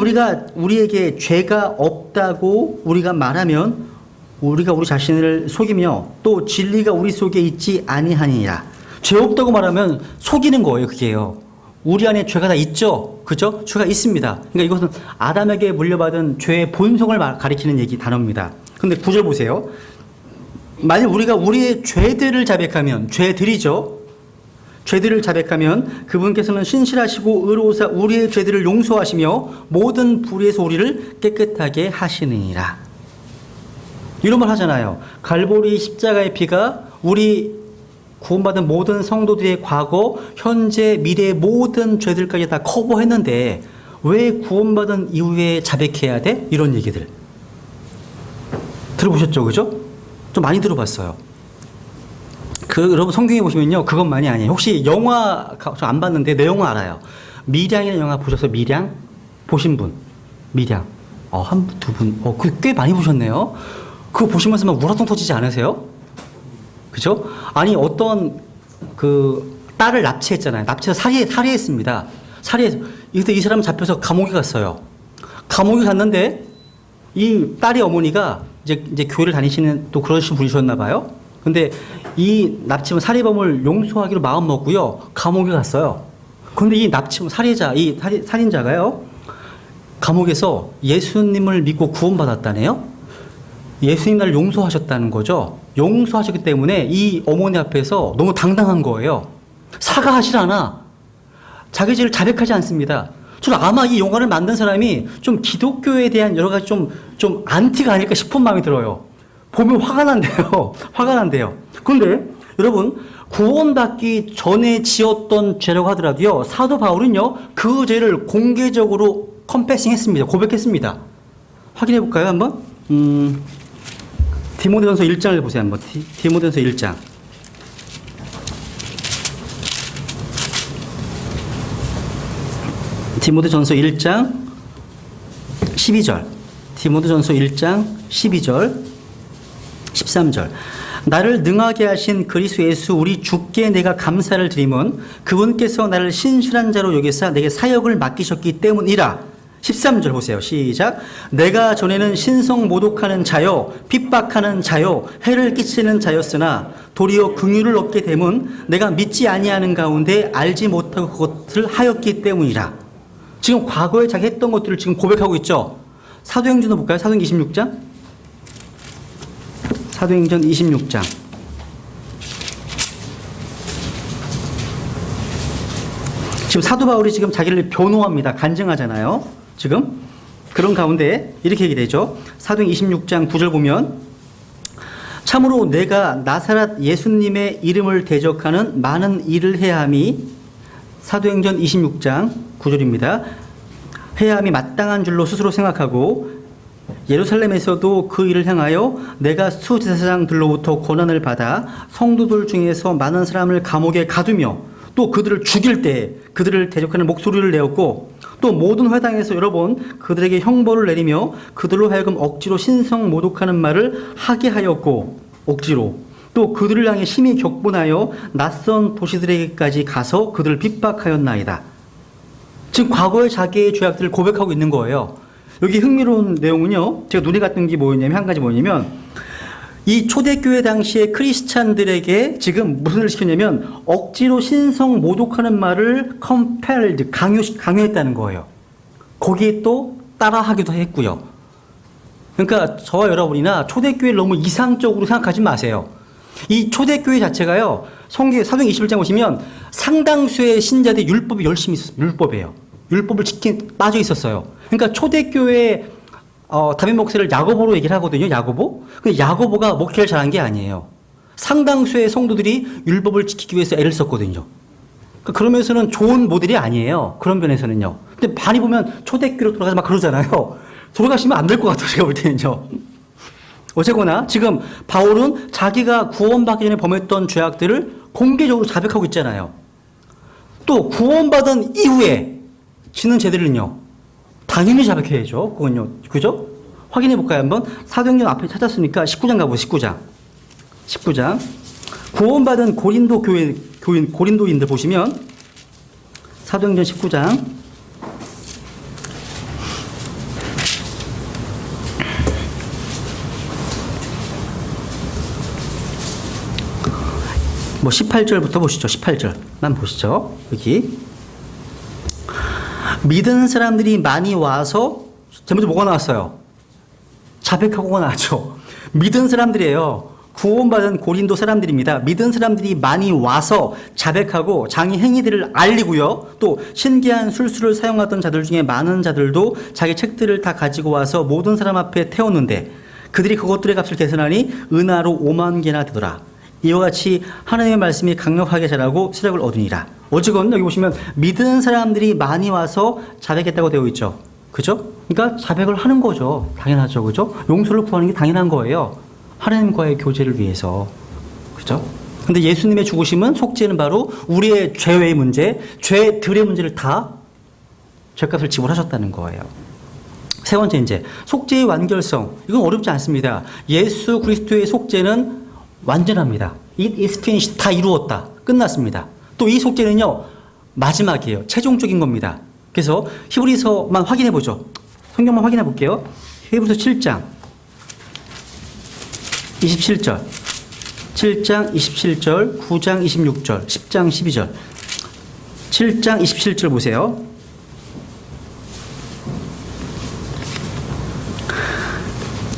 우리에게 죄가 없다고 우리가 말하면 우리가 우리 자신을 속이며 또 진리가 우리 속에 있지 아니하니라. 죄 없다고 말하면 속이는 거예요, 그게요. 우리 안에 죄가 다 있죠? 그죠? 죄가 있습니다. 그러니까 이것은 아담에게 물려받은 죄의 본성을 가리키는 단어입니다. 근데 9절 보세요. 만일 우리가 우리의 죄들을 자백하면, 죄들이죠? 죄들을 자백하면 그분께서는 신실하시고 의로우사 우리의 죄들을 용서하시며 모든 불의에서 우리를 깨끗하게 하시느니라. 이런 말 하잖아요. 갈보리 십자가의 피가 우리 구원받은 모든 성도들의 과거, 현재, 미래의 모든 죄들까지 다 커버했는데 왜 구원받은 이후에 자백해야 돼? 이런 얘기들. 들어보셨죠? 그죠? 좀 많이 들어봤어요. 여러분 성경에 보시면요, 그것만이 아니에요. 혹시 영화 저 안 봤는데 내용은 알아요. 밀양이라는 영화 보셨어요? 밀양? 보신 분? 밀양. 한 두 분. 꽤 많이 보셨네요. 그거 보시면서 막 우라통 터지지 않으세요? 그죠? 아니 어떤 딸을 납치했잖아요. 납치해서 살해했습니다. 이때 이 사람 잡혀서 감옥에 갔어요. 감옥에 갔는데 이 딸의 어머니가 이제 교회를 다니시는 또 그러신 분이셨나 봐요. 근데 이 납치범 살해범을 용서하기로 마음 먹고요, 감옥에 갔어요. 그런데 이 납치범 이 살인자가요, 감옥에서 예수님을 믿고 구원받았다네요. 예수님 나를 용서하셨다는 거죠. 용서하셨기 때문에 이 어머니 앞에서 너무 당당한 거예요. 사과하질 않아. 자기 죄를 자백하지 않습니다. 저는 아마 이 영화를 만든 사람이 좀 기독교에 대한 여러 가지 좀 안티가 아닐까 싶은 마음이 들어요. 보면 화가 난대요. 화가 난대요. 그런데 여러분, 구원받기 전에 지었던 죄라고 하더라도요, 사도 바울은요, 그 죄를 공개적으로 컨페싱했습니다. 고백했습니다. 확인해 볼까요, 한번? 디모데전서 1장을 보세요, 한번. 디모데전서 1장. 디모데전서 1장 12절. 디모데전서 1장 12절. 13절. 나를 능하게 하신 그리스도 예수 우리 주께 내가 감사를 드림은 그분께서 나를 신실한 자로 여기사 내게 사역을 맡기셨기 때문이라. 13절 보세요. 시작. 내가 전에는 신성 모독하는 자요 핍박하는 자요 해를 끼치는 자였으나 도리어 긍휼을 얻게 됨은 내가 믿지 아니하는 가운데 알지 못하고 그것을 하였기 때문이라. 지금 과거에 자기 했던 것들을 지금 고백하고 있죠. 사도행전도 볼까요? 사도행전 26장. 사도행전 26장. 지금 사도 바울이 지금 자기를 변호합니다. 간증하잖아요. 지금 그런 가운데 이렇게 얘기되죠. 사도행전 26장 9절 보면, 참으로 내가 나사렛 예수님의 이름을 대적하는 많은 일을 해야 함이, 사도행전 26장 9절입니다. 해야 함이 마땅한 줄로 스스로 생각하고 예루살렘에서도 그 일을 향하여 내가 수제사장들로부터 권한을 받아 성도들 중에서 많은 사람을 감옥에 가두며 또 그들을 죽일 때 그들을 대적하는 목소리를 내었고, 또 모든 회당에서 여러 번 그들에게 형벌을 내리며 그들로 하여금 억지로 신성 모독하는 말을 하게 하였고, 억지로 또 그들을 향해 심히 격분하여 낯선 도시들에게까지 가서 그들을 핍박하였나이다. 지금 과거의 자기의 죄악들을 고백하고 있는 거예요. 여기 흥미로운 내용은요, 제가 눈에 갔던 게 한 가지 뭐냐면, 이 초대교회 당시의 크리스찬들에게 지금 무슨 일을 시켰냐면, 억지로 신성 모독하는 말을 강요했다는 거예요. 거기에 또 따라하기도 했고요. 그러니까 저와 여러분이나 초대교회를 너무 이상적으로 생각하지 마세요. 이 초대교회 자체가요, 사도행 21장 보시면 상당수의 신자들이 율법이 열심히 있었어요. 율법이에요. 율법을 빠져 있었어요. 그러니까 초대교회 담임 목사를 야고보로 얘기를 하거든요. 야고보. 근데 야고보가 목회를 잘한 게 아니에요. 상당수의 성도들이 율법을 지키기 위해서 애를 썼거든요. 그러면서는 좋은 모델이 아니에요. 그런 면에서는요. 근데 많이 보면 초대교회로 돌아가서 막 그러잖아요. 돌아가시면 안 될 것 같아요. 제가 볼 때는요. 어쨌거나 지금 바울은 자기가 구원받기 전에 범했던 죄악들을 공개적으로 자백하고 있잖아요. 또 구원받은 이후에 지는 죄들은요, 당연히 자백해야죠. 그건요. 그죠? 확인해 볼까요? 한번 사도행전 앞에 찾았으니까 19장 가보세요. 19장. 구원받은 고린도인들 보시면 사도행전 19장 뭐 18절부터 보시죠. 18절만 보시죠. 여기 믿은 사람들이 많이 와서 제목에 뭐가 나왔어요? 자백하고가 나왔죠. 믿은 사람들이에요. 구원받은 고린도 사람들입니다. 믿은 사람들이 많이 와서 자백하고 자기 행위들을 알리고요. 또 신기한 술수를 사용하던 자들 중에 많은 자들도 자기 책들을 다 가지고 와서 모든 사람 앞에 태웠는데 그들이 그것들의 값을 계산하니 은하로 5만 개나 되더라. 이와 같이 하나님의 말씀이 강력하게 자라고 시력을 얻으니라. 어쨌건 여기 보시면 믿은 사람들이 많이 와서 자백했다고 되어 있죠. 그죠? 그러니까 자백을 하는 거죠. 당연하죠. 그죠? 용서를 구하는 게 당연한 거예요. 하나님과의 교제를 위해서. 그죠? 근데 예수님의 죽으심은, 속죄는 바로 우리의 죄의 문제, 죄들의 문제를 다 죄값을 지불하셨다는 거예요. 세 번째, 이제 속죄의 완결성. 이건 어렵지 않습니다. 예수 그리스도의 속죄는 완전합니다. It is finished. 다 이루었다. 끝났습니다. 또 이 속죄는요, 마지막이에요. 최종적인 겁니다. 그래서 히브리서만 확인해 보죠. 성경만 확인해 볼게요. 히브리서 7장 27절, 7장 27절, 9장 26절, 10장 12절. 7장 27절 보세요.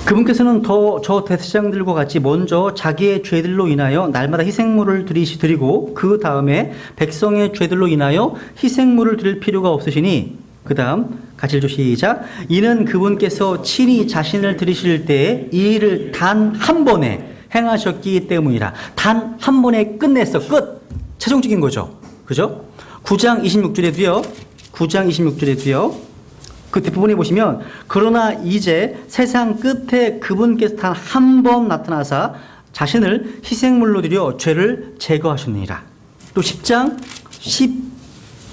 그분께서는 저 대제사장들과 같이 먼저 자기의 죄들로 인하여 날마다 희생물을 드리고 그 다음에 백성의 죄들로 인하여 희생물을 드릴 필요가 없으시니, 그 다음 같이 읽죠. 시작. 이는 그분께서 친히 자신을 드리실 때에 이 일을 단 한 번에 행하셨기 때문이라. 단 한 번에 끝냈어. 끝. 최종적인 거죠. 그죠? 9장 26절에도요. 9장 26절에도요. 그 뒷부분에 보시면 그러나 이제 세상 끝에 그분께서 단 한 번 나타나사 자신을 희생물로 드려 죄를 제거하셨느니라. 또 10장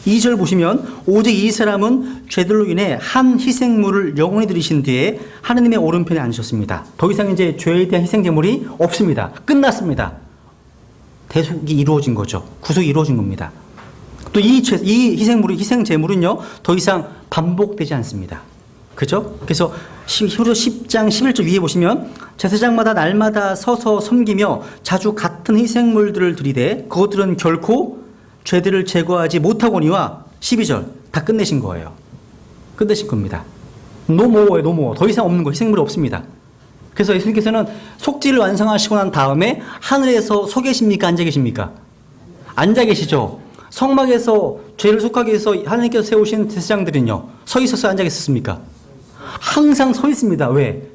12절 보시면 오직 이 사람은 죄들로 인해 한 희생물을 영원히 드리신 뒤에 하느님의 오른편에 앉으셨습니다. 더 이상 이제 죄에 대한 희생 제물이 없습니다. 끝났습니다. 대속이 이루어진 거죠. 구속이 이루어진 겁니다. 또 이 희생 제물은요, 더 이상 반복되지 않습니다. 그죠? 그래서 히브리서 10장 11절 위에 보시면 제사장마다 날마다 서서 섬기며 자주 같은 희생물들을 드리되 그것들은 결코 죄들을 제거하지 못하거니와 12절 다 끝내신 거예요. 끝내신 겁니다. 노모어예요. 노모어. 더 이상 없는 거. 희생물이 없습니다. 그래서 예수님께서는 속죄를 완성하시고 난 다음에 하늘에서 서 계십니까? 앉아 계십니까? 앉아 계시죠. 성막에서 죄를 속하기 위해서 하나님께서 세우신 제사장들은요, 서 있어서 앉아 계셨습니까? 항상 서 있습니다. 왜?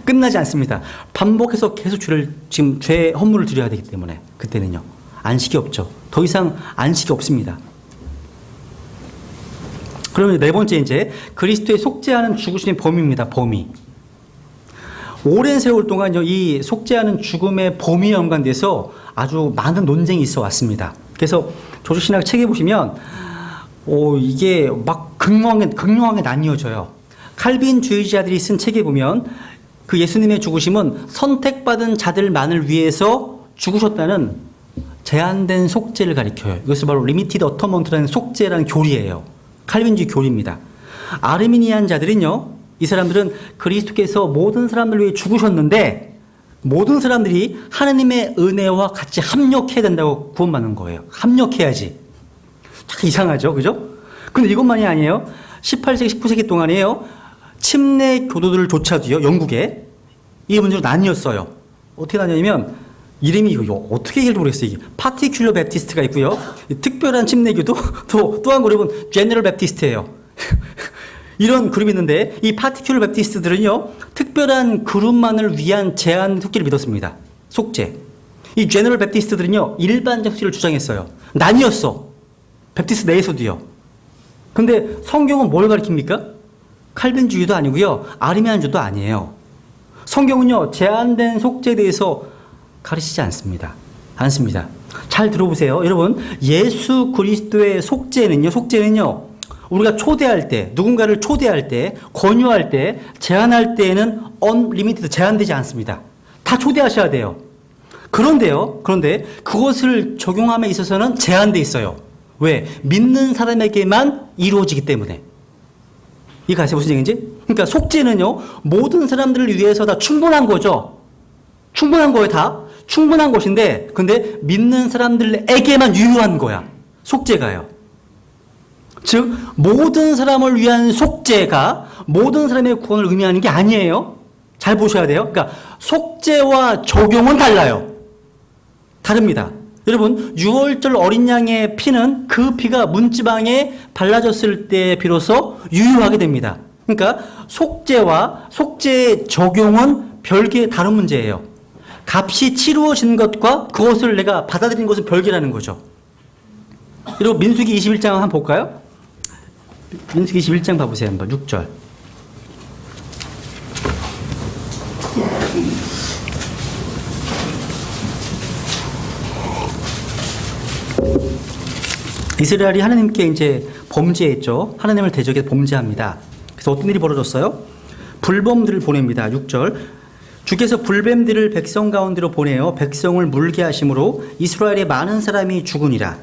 끝나지 않습니다. 반복해서 계속 지금 죄 헌물을 드려야 되기 때문에 그때는요, 안식이 없죠. 더 이상 안식이 없습니다. 그러면 네 번째, 이제 그리스도의 속죄하는 죽으심의 범위입니다. 범위. 오랜 세월 동안요, 이 속죄하는 죽음의 범위에 연관돼서 아주 많은 논쟁이 있어 왔습니다. 그래서 조주신학 책에 보시면 이게 막 극명하게 나뉘어져요. 칼빈주의자들이 쓴 책에 보면 그 예수님의 죽으심은 선택받은 자들만을 위해서 죽으셨다는 제한된 속죄를 가리켜요. 이것을 바로 리미티드 어터먼트라는 속죄라는 교리예요. 칼빈주의 교리입니다. 아르미니안 자들은요, 이 사람들은 그리스도께서 모든 사람들 위해 죽으셨는데 모든 사람들이 하나님의 은혜와 같이 합력해야 된다고 구원받는 거예요. 합력해야지. 참 이상하죠. 그죠? 근데 이것만이 아니에요. 18세기, 19세기 동안에요, 침례 교도들조차도요, 영국에 이 문제로 나뉘었어요. 어떻게 나냐면 이름이 이거 어떻게 얘기를 모르겠어요. 이게 파티큘러 베프티스트가 있고요. 특별한 침례교도 또 한 그룹은 제너럴 베프티스트예요. 이런 그룹이 있는데 이 파티큘러 베프티스트들은요. 특별한 그룹만을 위한 제한 속죄를 믿었습니다. 속죄. 이 제너럴 베프티스트들은요. 일반적 속죄를 주장했어요. 나뉘었어. 베프티스트 내에서도요. 근데 성경은 뭘 가리킵니까? 칼빈주의도 아니고요. 아르미안주도 아니에요. 성경은요. 제한된 속죄에 대해서 가르치지 않습니다. 잘 들어보세요. 여러분, 예수 그리스도의 속죄는요, 우리가 초대할 때, 누군가를 초대할 때, 권유할 때, 제한할 때에는 unlimited, 제한되지 않습니다. 다 초대하셔야 돼요. 그런데 그것을 적용함에 있어서는 제한돼 있어요. 왜? 믿는 사람에게만 이루어지기 때문에. 이거 아세요? 무슨 얘기인지? 그러니까 속죄는요, 모든 사람들을 위해서 다 충분한 거죠. 충분한 거예요, 다. 충분한 것인데, 근데 믿는 사람들에게만 유효한 거야. 속죄가요. 즉, 모든 사람을 위한 속죄가 모든 사람의 구원을 의미하는 게 아니에요. 잘 보셔야 돼요. 그러니까, 속죄와 적용은 달라요. 다릅니다. 여러분, 6월절 어린 양의 피는 그 피가 문지방에 발라졌을 때 비로소 유효하게 됩니다. 그러니까, 속죄와 속죄의 적용은 별개의 다른 문제예요. 값이 치루어진 것과 그것을 내가 받아들인 것은 별개라는 거죠. 그리고 민수기 21장 한번 볼까요? 민수기 21장 봐보세요. 한번 6절. 이스라엘이 하나님께 이제 범죄했죠. 하나님을 대적해서 범죄합니다. 그래서 어떤 일이 벌어졌어요? 불범들을 보냅니다. 6절. 주께서 불뱀들을 백성 가운데로 보내어 백성을 물게 하심으로 이스라엘의 많은 사람이 죽으니라.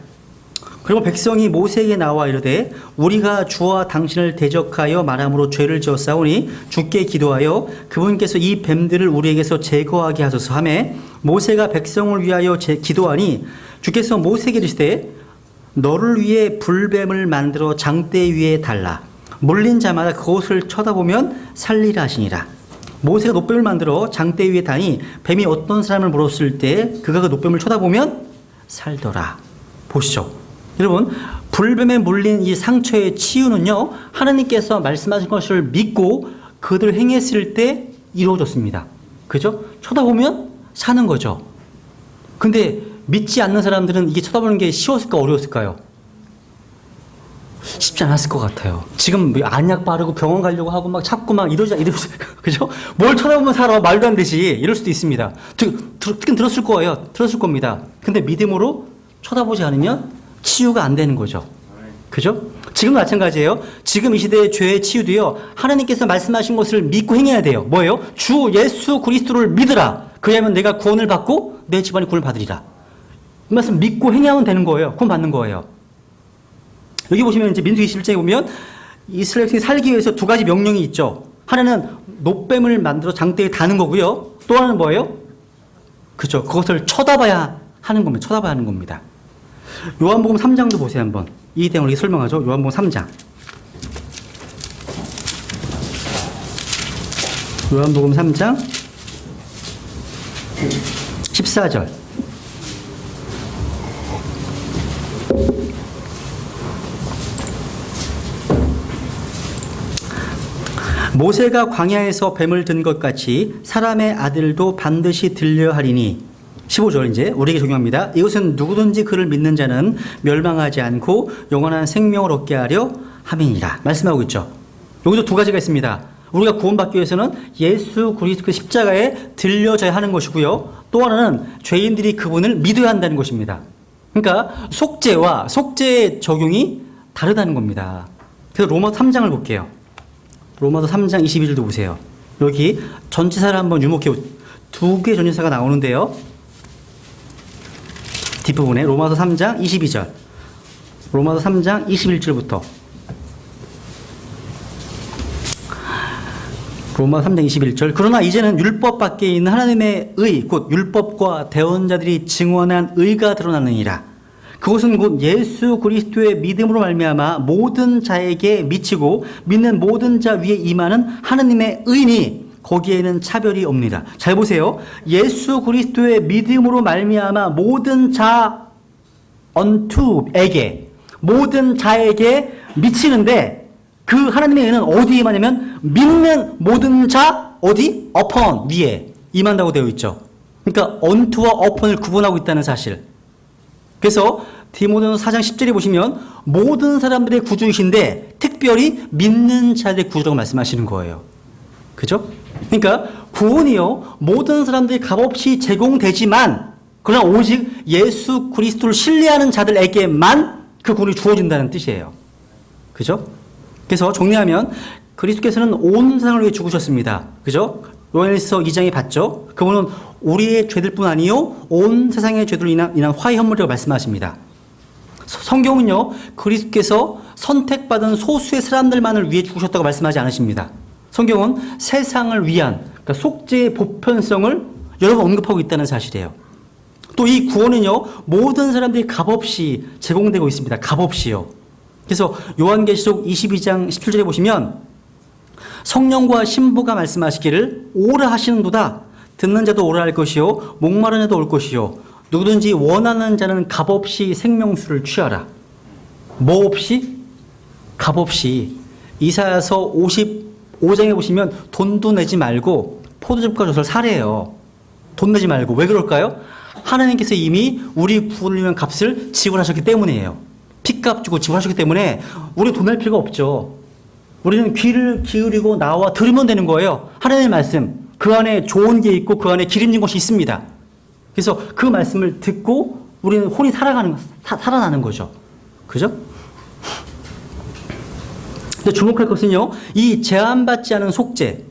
그리고 백성이 모세에게 나와 이르되 우리가 주와 당신을 대적하여 말함으로 죄를 지었사오니 주께 기도하여 그분께서 이 뱀들을 우리에게서 제거하게 하소서 하매 모세가 백성을 위하여 기도하니 주께서 모세에게 이르시되 너를 위해 불뱀을 만들어 장대 위에 달라 물린 자마다 그것을 쳐다보면 살리라 하시니라. 모세가 놋뱀을 만들어 장대 위에 다니 뱀이 어떤 사람을 물었을 때 그가 그 놋뱀을 쳐다보면 살더라. 보시죠. 여러분, 불뱀에 물린 이 상처의 치유는요, 하나님께서 말씀하신 것을 믿고 그들을 행했을 때 이루어졌습니다. 그죠? 쳐다보면 사는 거죠. 근데 믿지 않는 사람들은 이게 쳐다보는 게 쉬웠을까 어려웠을까요? 쉽지 않았을 것 같아요. 지금 안약 바르고 병원 가려고 하고 막 찾고 막 이러지, 그죠? 뭘 쳐다보면 살아. 말도 안 되지. 이럴 수도 있습니다. 듣긴 들었을 거예요. 들었을 겁니다. 근데 믿음으로 쳐다보지 않으면 치유가 안 되는 거죠. 그죠? 지금 마찬가지예요. 지금 이 시대의 죄의 치유도요, 하나님께서 말씀하신 것을 믿고 행해야 돼요. 뭐예요? 주 예수 그리스도를 믿으라. 그래야만 내가 구원을 받고 내 집안이 구원을 받으리라. 이 말씀 믿고 행하면 되는 거예요. 구원 받는 거예요. 여기 보시면 이제 민수기 21장에 보면 이스라엘 백성이 살기 위해서 두 가지 명령이 있죠. 하나는 놋뱀을 만들어 장대에 다는 거고요. 또 하나는 뭐예요? 그죠. 그것을 쳐다봐야 하는 겁니다. 쳐다봐야 하는 겁니다. 요한복음 3장도 보세요, 한번. 이 내용을 설명하죠. 요한복음 3장. 요한복음 3장 14절. 모세가 광야에서 뱀을 든 것 같이 사람의 아들도 반드시 들려 하리니 15절 이제 우리에게 적용합니다. 이것은 누구든지 그를 믿는 자는 멸망하지 않고 영원한 생명을 얻게 하려 함이니라. 말씀하고 있죠. 여기도 두 가지가 있습니다. 우리가 구원받기 위해서는 예수 그리스도의 십자가에 들려져야 하는 것이고요. 또 하나는 죄인들이 그분을 믿어야 한다는 것입니다. 그러니까 속죄와 속죄의 적용이 다르다는 겁니다. 그래서 로마서 3장을 볼게요. 로마서 3장 22절도 보세요. 여기 전치사를 한번 유목해 두 개의 전치사가 나오는데요. 뒷부분에 로마서 3장 22절. 로마서 3장 21절부터. 로마서 3장 21절. 그러나 이제는 율법 밖에 있는 하나님의 의, 곧 율법과 대언자들이 증언한 의가 드러나느니라. 그것은 곧 예수 그리스도의 믿음으로 말미암아 모든 자에게 미치고 믿는 모든 자 위에 임하는 하나님의 의니 거기에는 차별이 없습니다. 잘 보세요. 예수 그리스도의 믿음으로 말미암아 모든 자 unto에게 모든 자에게 미치는데 그 하나님의 은혜는 어디에 임하냐면 믿는 모든 자 어디? upon 위에 임한다고 되어 있죠. 그러니까 unto와 upon을 구분하고 있다는 사실. 그래서 디모데전서 4장 10절에 보시면 모든 사람들의 구주이신데 특별히 믿는 자들의 구주라고 말씀하시는 거예요. 그죠? 그러니까 구원이요 모든 사람들이 값없이 제공되지만 그러나 오직 예수 그리스도를 신뢰하는 자들에게만 그 구원이 주어진다는 뜻이에요. 그죠? 그래서 정리하면 그리스도께서는 온 세상을 위해 죽으셨습니다. 그죠? 요한일서 2장에 봤죠? 그분은 우리의 죄들뿐 아니요 온 세상의 죄들로 인한 화해 현물이라고 말씀하십니다. 성경은요 그리스도께서 선택받은 소수의 사람들만을 위해 죽으셨다고 말씀하지 않으십니다. 성경은 세상을 위한 그러니까 속죄의 보편성을 여러 번 언급하고 있다는 사실이에요. 또 이 구원은요 모든 사람들이 값없이 제공되고 있습니다. 값없이요. 그래서 요한계시록 22장 17절에 보시면 성령과 신부가 말씀하시기를 오라 하시는도다. 듣는 자도 오라 할 것이요 목마른 자도 올 것이요 누구든지 원하는 자는 값없이 생명수를 취하라. 뭐 없이? 값없이. 이사야서 55장에 보시면 돈도 내지 말고 포도즙과 젖을 사래요. 돈 내지 말고. 왜 그럴까요? 하나님께서 이미 우리 구원을 위한 값을 지불하셨기 때문이에요. 핏값 주고 지불하셨기 때문에 우리 돈 낼 필요가 없죠. 우리는 귀를 기울이고 나와 들으면 되는 거예요. 하나님의 말씀. 그 안에 좋은 게 있고 그 안에 기름진 것이 있습니다. 그래서 그 말씀을 듣고 우리는 혼이 살아나는 거죠. 그죠? 근데 주목할 것은요, 이 제한받지 않은 속죄,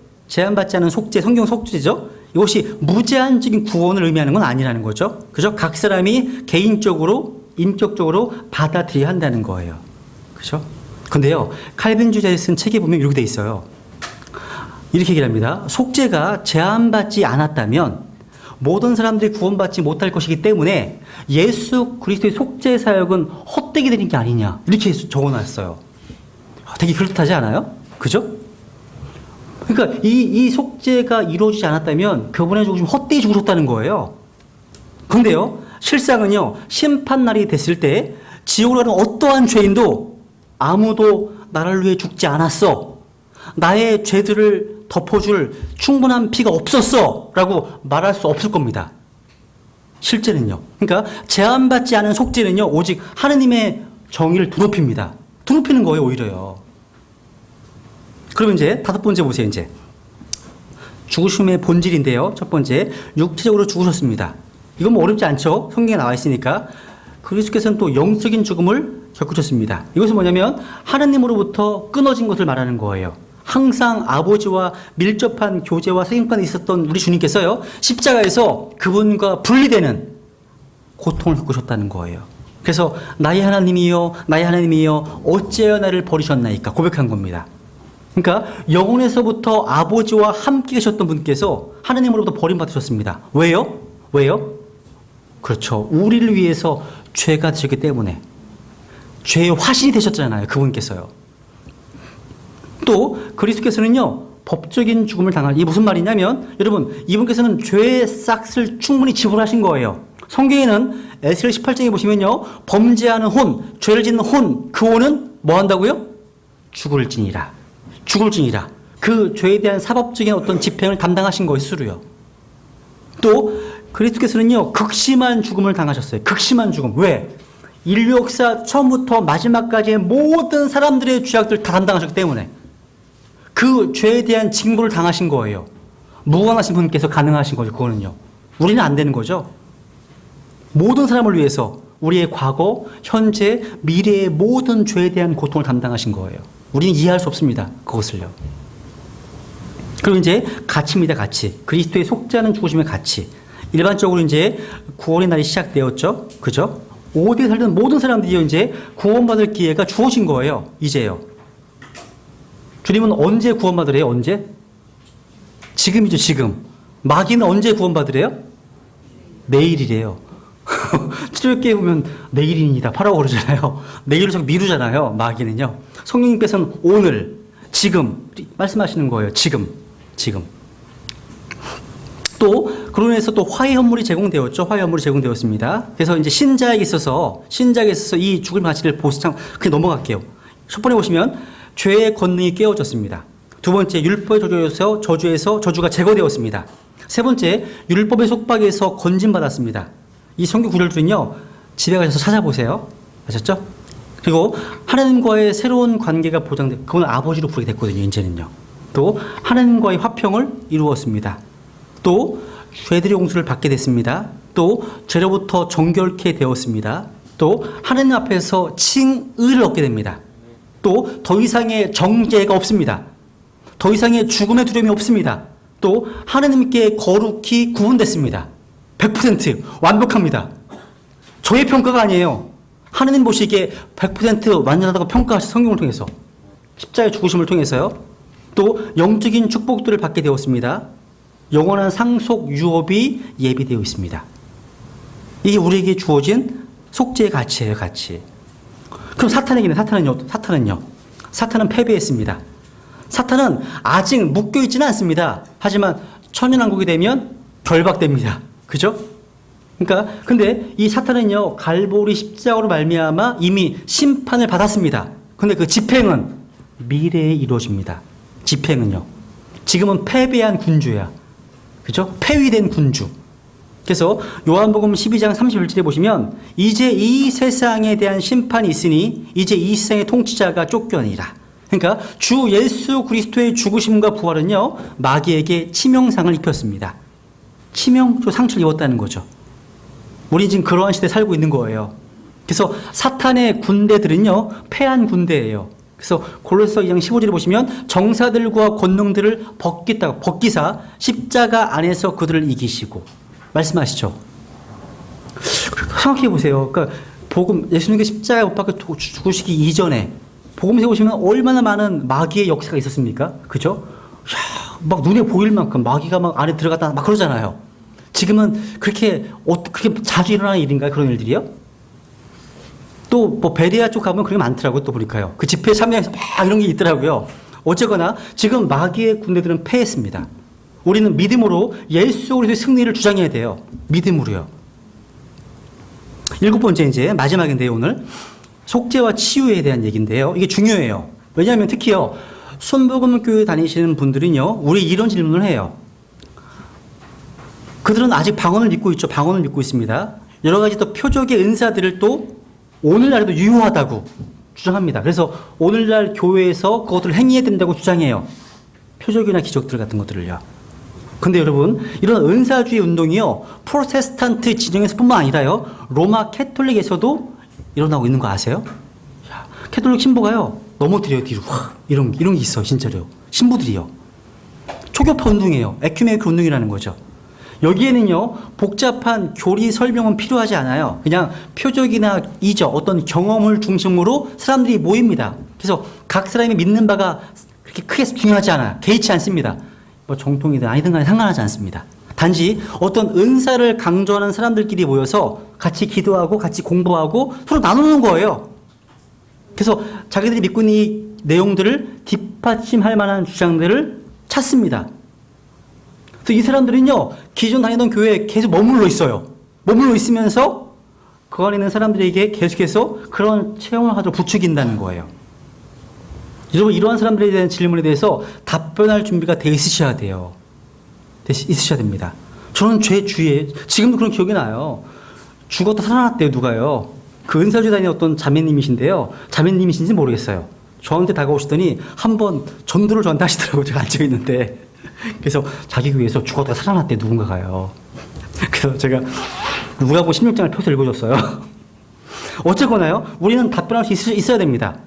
성경 속죄죠? 이것이 무제한적인 구원을 의미하는 건 아니라는 거죠. 그죠? 각 사람이 개인적으로, 인격적으로 받아들여야 한다는 거예요. 그죠? 근데요, 칼빈주자에 쓴 책에 보면 이렇게 돼 있어요. 이렇게 얘기를 합니다. 속죄가 제한받지 않았다면 모든 사람들이 구원받지 못할 것이기 때문에 예수 그리스도의 속죄 사역은 헛되게 되는 게 아니냐. 이렇게 적어놨어요. 되게 그렇다지 않아요? 그죠? 그러니까 이 속죄가 이루어지지 않았다면 그분의 죽으심 헛되이 죽으셨다는 거예요. 그런데요, 실상은요, 심판날이 됐을 때 지옥으로 가는 어떠한 죄인도 아무도 나를 위해 죽지 않았어. 나의 죄들을 덮어줄 충분한 피가 없었어. 라고 말할 수 없을 겁니다. 실제는요. 그러니까 제한받지 않은 속죄는요, 오직 하느님의 정의를 드높입니다. 드높이는 거예요, 오히려요. 그러면 이제 다섯 번째 보세요, 이제. 죽으심의 본질인데요. 첫 번째, 육체적으로 죽으셨습니다. 이건 뭐 어렵지 않죠? 성경에 나와 있으니까. 그리스도께서는 또 영적인 죽음을 겪으셨습니다. 이것은 뭐냐면 하나님으로부터 끊어진 것을 말하는 거예요. 항상 아버지와 밀접한 교제와 사귐관에 있었던 우리 주님께서요, 십자가에서 그분과 분리되는 고통을 겪으셨다는 거예요. 그래서 나의 하나님이여, 나의 하나님이여, 어찌하여 나를 버리셨나이까 고백한 겁니다. 그러니까 영혼에서부터 아버지와 함께 계셨던 분께서 하나님으로부터 버림받으셨습니다. 왜요? 왜요? 그렇죠. 우리를 위해서 죄가 되셨기 때문에. 죄의 화신이 되셨잖아요. 그분께서요. 또 그리스도께서는요, 법적인 죽음을 당한, 이게 무슨 말이냐면, 여러분, 이분께서는 죄의 싹을 충분히 지불하신 거예요. 성경에는 에스겔 18장에 보시면요, 범죄하는 혼, 죄를 짓는 혼, 그 혼은 뭐 한다고요? 죽을지니라. 죽을지니라. 그 죄에 대한 사법적인 어떤 집행을 담당하신 것으로요. 또 그리스도께서는요, 극심한 죽음을 당하셨어요. 극심한 죽음. 왜? 인류 역사 처음부터 마지막까지의 모든 사람들의 죄악들을 다 담당하셨기 때문에 그 죄에 대한 징벌을 당하신 거예요. 무관하신 분께서 가능하신 거죠. 그거는요. 우리는 안 되는 거죠. 모든 사람을 위해서 우리의 과거, 현재, 미래의 모든 죄에 대한 고통을 담당하신 거예요. 우리는 이해할 수 없습니다. 그것을요. 그리고 이제 가치입니다. 가치. 그리스도의 속죄하는 죽으심의 가치. 일반적으로 이제 구원의 날이 시작되었죠. 그죠? 어디에 살던 모든 사람들이 이제 구원받을 기회가 주어진 거예요. 이제요. 주님은 언제 구원받으래요? 언제? 지금이죠. 지금. 마귀는 언제 구원받으래요? 내일이래요. 출애굽기에 보면 내일입니다. 파라고 그러잖아요. 내일을 자꾸 미루잖아요. 마귀는요. 성령님께서는 오늘, 지금 말씀하시는 거예요. 지금. 또 그로 인해서 또 화해 헌물이 제공되었죠. 화해 헌물이 제공되었습니다. 그래서 이제 신자에게 있어서 이 죽을 가치를 보상 그냥 넘어갈게요. 첫 번째 보시면 죄의 권능이 깨어졌습니다. 두 번째 율법의 저주에서 저주가 제거되었습니다. 세 번째 율법의 속박에서 건진받았습니다. 이 성경 구절들은요 집에 가셔서 찾아보세요. 아셨죠? 그리고 하나님과의 새로운 관계가 보장돼 그건 아버지로 부르게 됐거든요. 이제는요. 또 하나님과의 화평을 이루었습니다. 또 죄들의 용서를 받게 됐습니다. 또 죄로부터 정결케 되었습니다. 또 하나님 앞에서 칭의를 얻게 됩니다. 또 더 이상의 정죄가 없습니다. 더 이상의 죽음의 두려움이 없습니다. 또 하나님께 거룩히 구분됐습니다. 100% 완벽합니다. 저의 평가가 아니에요. 하나님 보시기에 100% 완전하다고 평가하신 성경을 통해서 십자가의 죽으심을 통해서요. 또 영적인 축복들을 받게 되었습니다. 영원한 상속 유업이 예비되어 있습니다. 이게 우리에게 주어진 속죄의 가치예요. 가치. 그럼 사탄에게는 사탄은 패배했습니다. 사탄은 아직 묶여있지는 않습니다. 하지만 천연왕국이 되면 결박됩니다. 그죠? 그러니까 근데 이 사탄은요 갈보리 십자가로 말미암아 이미 심판을 받았습니다. 근데 그 집행은 미래에 이루어집니다. 집행은요. 지금은 패배한 군주야. 그죠? 폐위된 군주. 그래서 요한복음 12장 31절에 보시면 이제 이 세상에 대한 심판이 있으니 이제 이 세상의 통치자가 쫓겨니라. 그러니까 주 예수 그리스도의 죽으심과 부활은요 마귀에게 치명상을 입혔습니다. 치명적 상처를 입었다는 거죠. 우리 지금 그러한 시대에 살고 있는 거예요. 그래서 사탄의 군대들은요 패한 군대예요. 그래서 골로새 2장 15절에 보시면 정사들과 권능들을 벗기사 십자가 안에서 그들을 이기시고 말씀하시죠. 생각해 보세요. 그러니까 복음 예수님께 십자가에 못 박혀 죽으시기 이전에 복음서에 보시면 얼마나 많은 마귀의 역사가 있었습니까? 그죠? 막 눈에 보일 만큼 마귀가 막 안에 들어갔다 막 그러잖아요. 지금은 그렇게 자주 일어나는 일인가요? 그런 일들이요? 또 뭐 베레아 쪽 가면 그런 게 많더라고요. 또 보니까요. 그 집회에 참여해서 막 이런 게 있더라고요. 어쨌거나 지금 마귀의 군대들은 패했습니다. 우리는 믿음으로 예수 그리스도의 승리를 주장해야 돼요. 믿음으로요. 7번째 이제 마지막인데요. 오늘 속죄와 치유에 대한 얘기인데요. 이게 중요해요. 왜냐하면 특히요. 순복음교회 다니시는 분들은요. 우리 이런 질문을 해요. 그들은 아직 방언을 믿고 있죠. 방언을 믿고 있습니다. 여러 가지 또 표적의 은사들을 또 오늘날에도 유효하다고 주장합니다. 그래서 오늘날 교회에서 그것들을 행해야 된다고 주장해요. 표적이나 기적들 같은 것들을요. 근데 여러분 이런 은사주의 운동이요. 프로테스탄트 진영에서뿐만 아니라요. 로마 캐톨릭에서도 일어나고 있는 거 아세요? 캐톨릭 신부가요. 넘어뜨려요. 뒤로. 이런 게 있어요. 진짜로요. 신부들이요. 초교파 운동이에요. 에큐메니컬 운동이라는 거죠. 여기에는요 복잡한 교리 설명은 필요하지 않아요. 그냥 표적이나 이적 어떤 경험을 중심으로 사람들이 모입니다. 그래서 각 사람이 믿는 바가 그렇게 크게 중요하지 않아요. 개의치 않습니다. 뭐 정통이든 아니든 간에 상관하지 않습니다. 단지 어떤 은사를 강조하는 사람들끼리 모여서 같이 기도하고 같이 공부하고 서로 나누는 거예요. 그래서 자기들이 믿고 있는 이 내용들을 뒷받침할 만한 주장들을 찾습니다. 그래서 이 사람들은요, 기존 다니던 교회에 계속 머물러 있어요. 머물러 있으면서 그 안에 있는 사람들에게 계속해서 그런 체험을 하도록 부추긴다는 거예요. 여러분, 이러한 사람들에 대한 질문에 대해서 답변할 준비가 돼 있으셔야 돼요. 있으셔야 됩니다. 저는 제 주위에, 지금도 그런 기억이 나요. 죽었다 살아났대요, 누가요. 그 은사주에 다니는 어떤 자매님이신데요. 자매님이신지 모르겠어요. 저한테 다가오시더니 한번 전도를 저한테 하시더라고요. 제가 앉아있는데. 그래서 자기 교회에서 죽었다가 살아났대 누군가가요. 그래서 제가 누가복음 16장을 펴서 읽어줬어요. 어쨌거나요, 우리는 답변할 수 있어야 됩니다.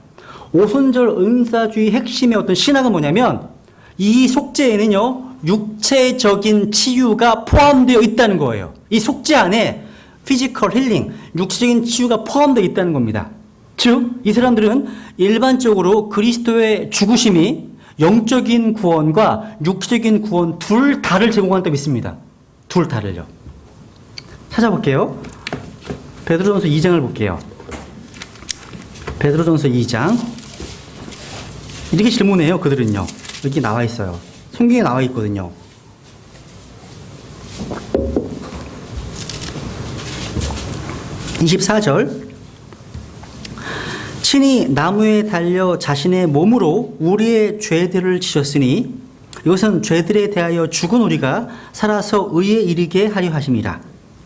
오순절 은사주의 핵심의 어떤 신학은 뭐냐면 이 속죄에는요 육체적인 치유가 포함되어 있다는 거예요. 이 속죄 안에 피지컬 힐링, 육체적인 치유가 포함되어 있다는 겁니다. 즉, 이 사람들은 일반적으로 그리스도의 죽으심이 영적인 구원과 육체적인 구원 둘 다를 제공한다고 믿습니다. 둘 다를요. 찾아볼게요. 베드로전서 2장을 볼게요. 베드로전서 2장. 이렇게 질문해요. 그들은요. 여기 나와 있어요. 성경에 나와 있거든요. 24절 친히 나무에 달려 자신의 몸으로 우리의 죄들을 지셨으니 이것은 죄들에 대하여 죽은 우리가 살아서 의에 이르게 하려 하심이라.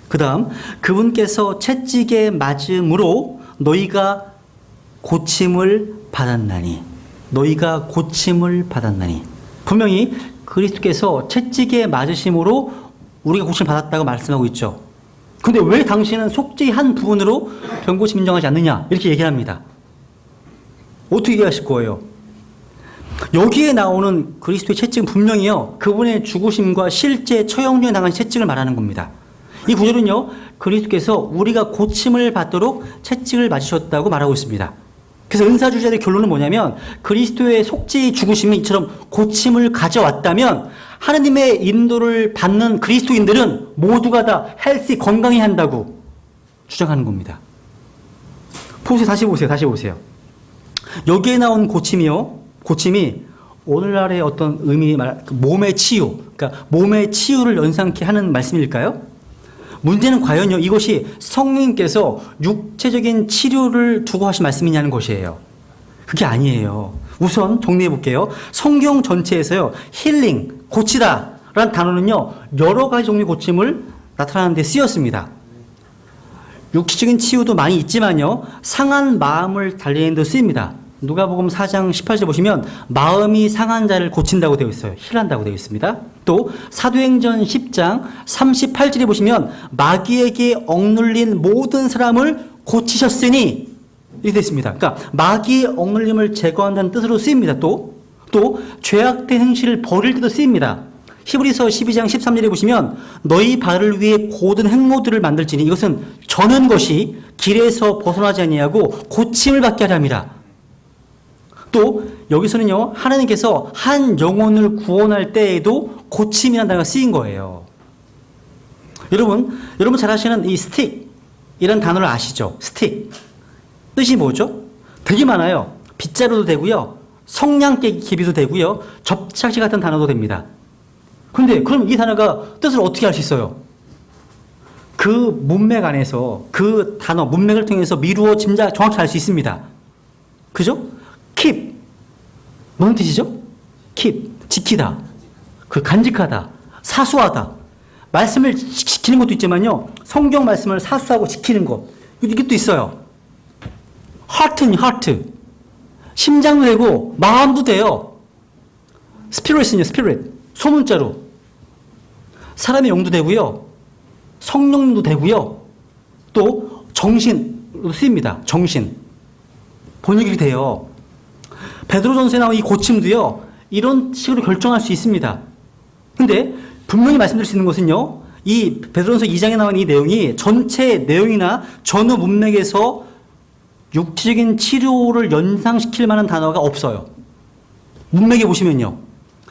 그 다음 그분께서 채찍에 맞음으로 너희가 고침을 받았나니. 너희가 고침을 받았나니. 분명히 그리스도께서 채찍에 맞으심으로 우리가 고침을 받았다고 말씀하고 있죠. 근데 왜 당신은 속죄의 한 부분으로 병고침 인정하지 않느냐 이렇게 얘기합니다. 어떻게 얘기하실 거예요? 여기에 나오는 그리스도의 채찍은 분명히요 그분의 죽으심과 실제 처형전에 당한 채찍을 말하는 겁니다. 이 구절은요 그리스도께서 우리가 고침을 받도록 채찍을 맞으셨다고 말하고 있습니다. 그래서 은사주자의 결론은 뭐냐면 그리스도의 속죄의 죽으심이 이처럼 고침을 가져왔다면 하나님의 인도를 받는 그리스도인들은 모두가 다 헬시 건강해야 한다고 주장하는 겁니다. 보세요. 다시 보세요. 여기에 나온 고침이요. 고침이 오늘날의 어떤 의미, 몸의 치유, 그러니까 몸의 치유를 연상케 하는 말씀일까요? 문제는 과연요, 이것이 성령님께서 육체적인 치료를 두고 하신 말씀이냐는 것이에요. 그게 아니에요. 우선 정리해 볼게요. 성경 전체에서요, 힐링, 고치다 라는 단어는요, 여러 가지 종류의 고침을 나타내는 데 쓰였습니다. 육체적인 치유도 많이 있지만요, 상한 마음을 달래는 데 쓰입니다. 누가복음 4장 18절 보시면 마음이 상한 자를 고친다고 되어 있어요. 힐한다고 되어 있습니다. 또 사도행전 10장 38절에 보시면 마귀에게 억눌린 모든 사람을 고치셨으니 이렇게 되어 있습니다. 그러니까 마귀의 억눌림을 제거한다는 뜻으로 쓰입니다. 또 죄악된 행실을 버릴 때도 쓰입니다. 히브리서 12장 13절에 보시면 너희 발을 위해 고든 행로들을 만들지니 이것은 저는 것이 길에서 벗어나지 아니하고 고침을 받게 하려 함이라. 또 여기서는요 하나님께서 한 영혼을 구원할 때에도 고침이라는 단어가 쓰인 거예요. 여러분 잘 아시는 이 스틱이라는 단어를 아시죠? 스틱 뜻이 뭐죠? 되게 많아요. 빗자루도 되고요, 성냥개비도 되고요, 접착제 같은 단어도 됩니다. 근데 그럼 이 단어가 뜻을 어떻게 알 수 있어요? 그 문맥 안에서 그 단어 문맥을 통해서 미루어 짐작 정확히 알 수 있습니다. 그죠? keep 무슨 뜻이죠? keep 지키다, 그 간직하다, 사수하다. 말씀을 지키는 것도 있지만요, 성경 말씀을 사수하고 지키는 것 이게 또 있어요. heart 심장도 되고 마음도 돼요. spirit은요, spirit 소문자로 사람의 영도 되고요, 성령도 되고요, 또 정신으로 쓰입니다. 정신 번역이 돼요. 베드로전서에 나온 이 고침도요 이런 식으로 결정할 수 있습니다. 근데 분명히 말씀드릴 수 있는 것은요, 이 베드로전서 2장에 나온 이 내용이 전체 내용이나 전후 문맥에서 육체적인 치료를 연상시킬 만한 단어가 없어요. 문맥에 보시면요.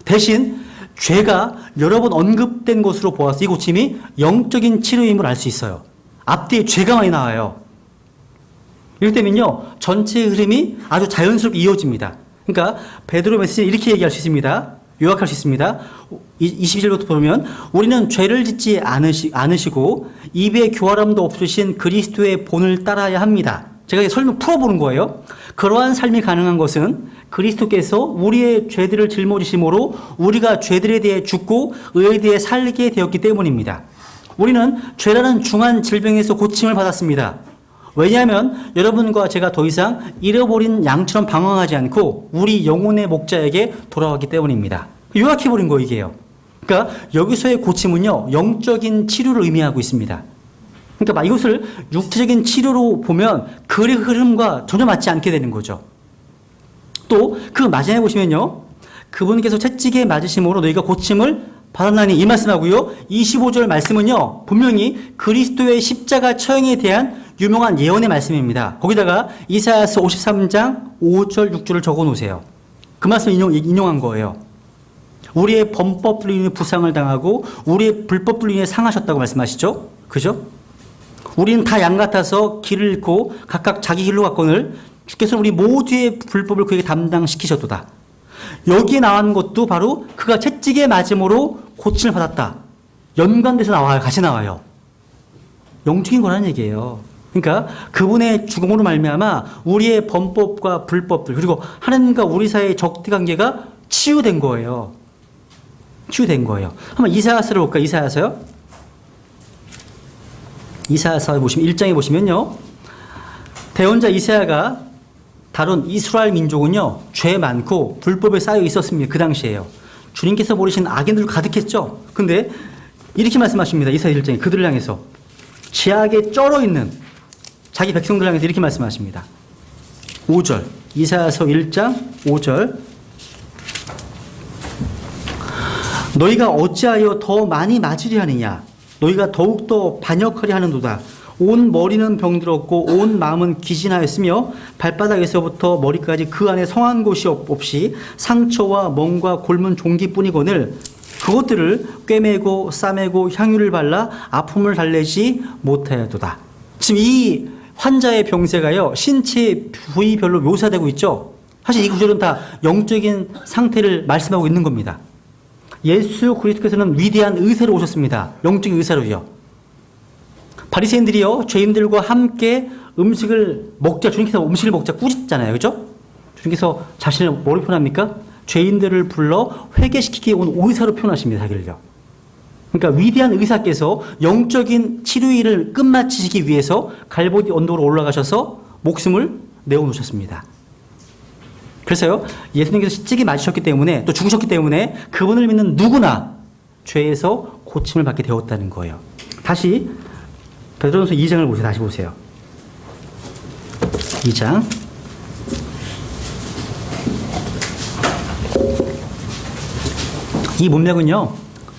대신 죄가 여러 번 언급된 것으로 보아서 이 고침이 영적인 치료임을 알 수 있어요. 앞뒤에 죄가 많이 나와요. 이럴 때면요 전체의 흐름이 아주 자연스럽게 이어집니다. 그러니까 베드로 메시지는 이렇게 얘기할 수 있습니다. 요약할 수 있습니다. 22절부터 보면 우리는 죄를 짓지 않으시고 입에 교활함도 없으신 그리스도의 본을 따라야 합니다. 제가 설명 풀어보는 거예요. 그러한 삶이 가능한 것은 그리스도께서 우리의 죄들을 짊어지심으로 우리가 죄들에 대해 죽고 의에 대해 살게 되었기 때문입니다. 우리는 죄라는 중한 질병에서 고침을 받았습니다. 왜냐하면 여러분과 제가 더 이상 잃어버린 양처럼 방황하지 않고 우리 영혼의 목자에게 돌아왔기 때문입니다. 요약해버린 거 이게요. 그러니까 여기서의 고침은요 영적인 치료를 의미하고 있습니다. 그러니까 이것을 육체적인 치료로 보면 그 흐름과 전혀 맞지 않게 되는 거죠. 또 그 마지막에 보시면요, 그분께서 채찍에 맞으심으로 너희가 고침을 받았나니 이 말씀하고요, 25절 말씀은요 분명히 그리스도의 십자가 처형에 대한 유명한 예언의 말씀입니다. 거기다가 이사야서 53장 5절 6절을 적어 놓으세요. 그 말씀 인용한 거예요. 우리의 범법들로 인해 부상을 당하고 우리의 불법들로 인해 상하셨다고 말씀하시죠. 그죠? 우리는 다 양 같아서 길을 잃고 각각 자기 길로 갔거늘 주께서 우리 모두의 불법을 그에게 담당시키셨도다. 여기에 나온 것도 바로 그가 채찍에 맞음으로 고침을 받았다. 연관돼서 나와요. 같이 나와요. 영적인 거라는 얘기예요. 그러니까 그분의 죽음으로 말미암아 우리의 범법과 불법들 그리고 하나님과 우리 사이의 적대 관계가 치유된 거예요. 치유된 거예요. 한번 이사야서를 볼까요? 이사야서요. 이사야서 보시면 1장에 보시면요. 대언자 이사야가 다룬 이스라엘 민족은요. 죄 많고 불법에 쌓여 있었습니다. 그 당시에요. 주님께서 버리신 악인들 가득했죠. 근데 이렇게 말씀하십니다. 이사야 1장에 그들을 향해서 죄악에 쩔어 있는 자기 백성들 향해서 이렇게 말씀하십니다. 5절 이사야서 1장 5절 너희가 어찌하여 더 많이 맞으려 하느냐 너희가 더욱더 반역하려 하는도다. 온 머리는 병들었고 온 마음은 기진하였으며 발바닥에서부터 머리까지 그 안에 성한 곳이 없이 상처와 멍과 골문 종기뿐이거늘 그것들을 꿰매고 싸매고 향유를 발라 아픔을 달래지 못하여도다. 지금 이 환자의 병세가요 신체 부위별로 묘사되고 있죠. 사실 이 구절은 다 영적인 상태를 말씀하고 있는 겁니다. 예수 그리스도께서는 위대한 의사로 오셨습니다. 영적인 의사로요. 바리새인들이요 죄인들과 함께 음식을 먹자 주님께서 음식을 먹자 꾸짖잖아요. 그죠? 주님께서 자신을 뭐로 표현합니까? 죄인들을 불러 회개시키기 온 의사로 표현하십니다. 자기를요. 그러니까 위대한 의사께서 영적인 치료의 일을 끝마치시기 위해서 갈보디 언덕으로 올라가셔서 목숨을 내어놓으셨습니다. 그래서요 예수님께서 십자가에 맞으셨기 때문에 또 죽으셨기 때문에 그분을 믿는 누구나 죄에서 고침을 받게 되었다는 거예요. 다시 베드로전서 2장을 보세요. 다시 보세요. 2장 이 문맥은요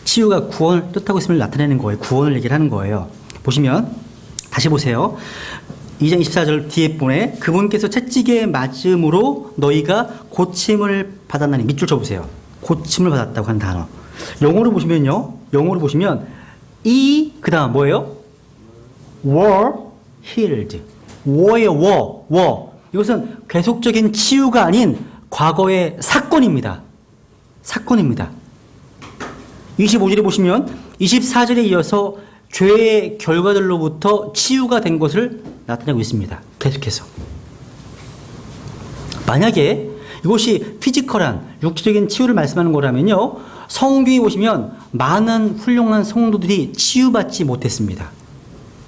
치유가 구원을 뜻하고 있음을 나타내는 거예요. 구원을 얘기를 하는 거예요. 보시면 다시 보세요. 2장 24절 뒤에 보내 그분께서 채찍에 맞음으로 너희가 고침을 받았나니 밑줄 쳐보세요. 고침을 받았다고 하는 단어 영어로 보시면요 영어로 보시면 이 그 다음 뭐예요? were healed war예요. war 이것은 계속적인 치유가 아닌 과거의 사건입니다. 사건입니다. 25절에 보시면 24절에 이어서 죄의 결과들로부터 치유가 된 것을 나타내고 있습니다. 계속해서. 만약에 이것이 피지컬한 육체적인 치유를 말씀하는 거라면요. 성경에 보시면 많은 훌륭한 성도들이 치유받지 못했습니다.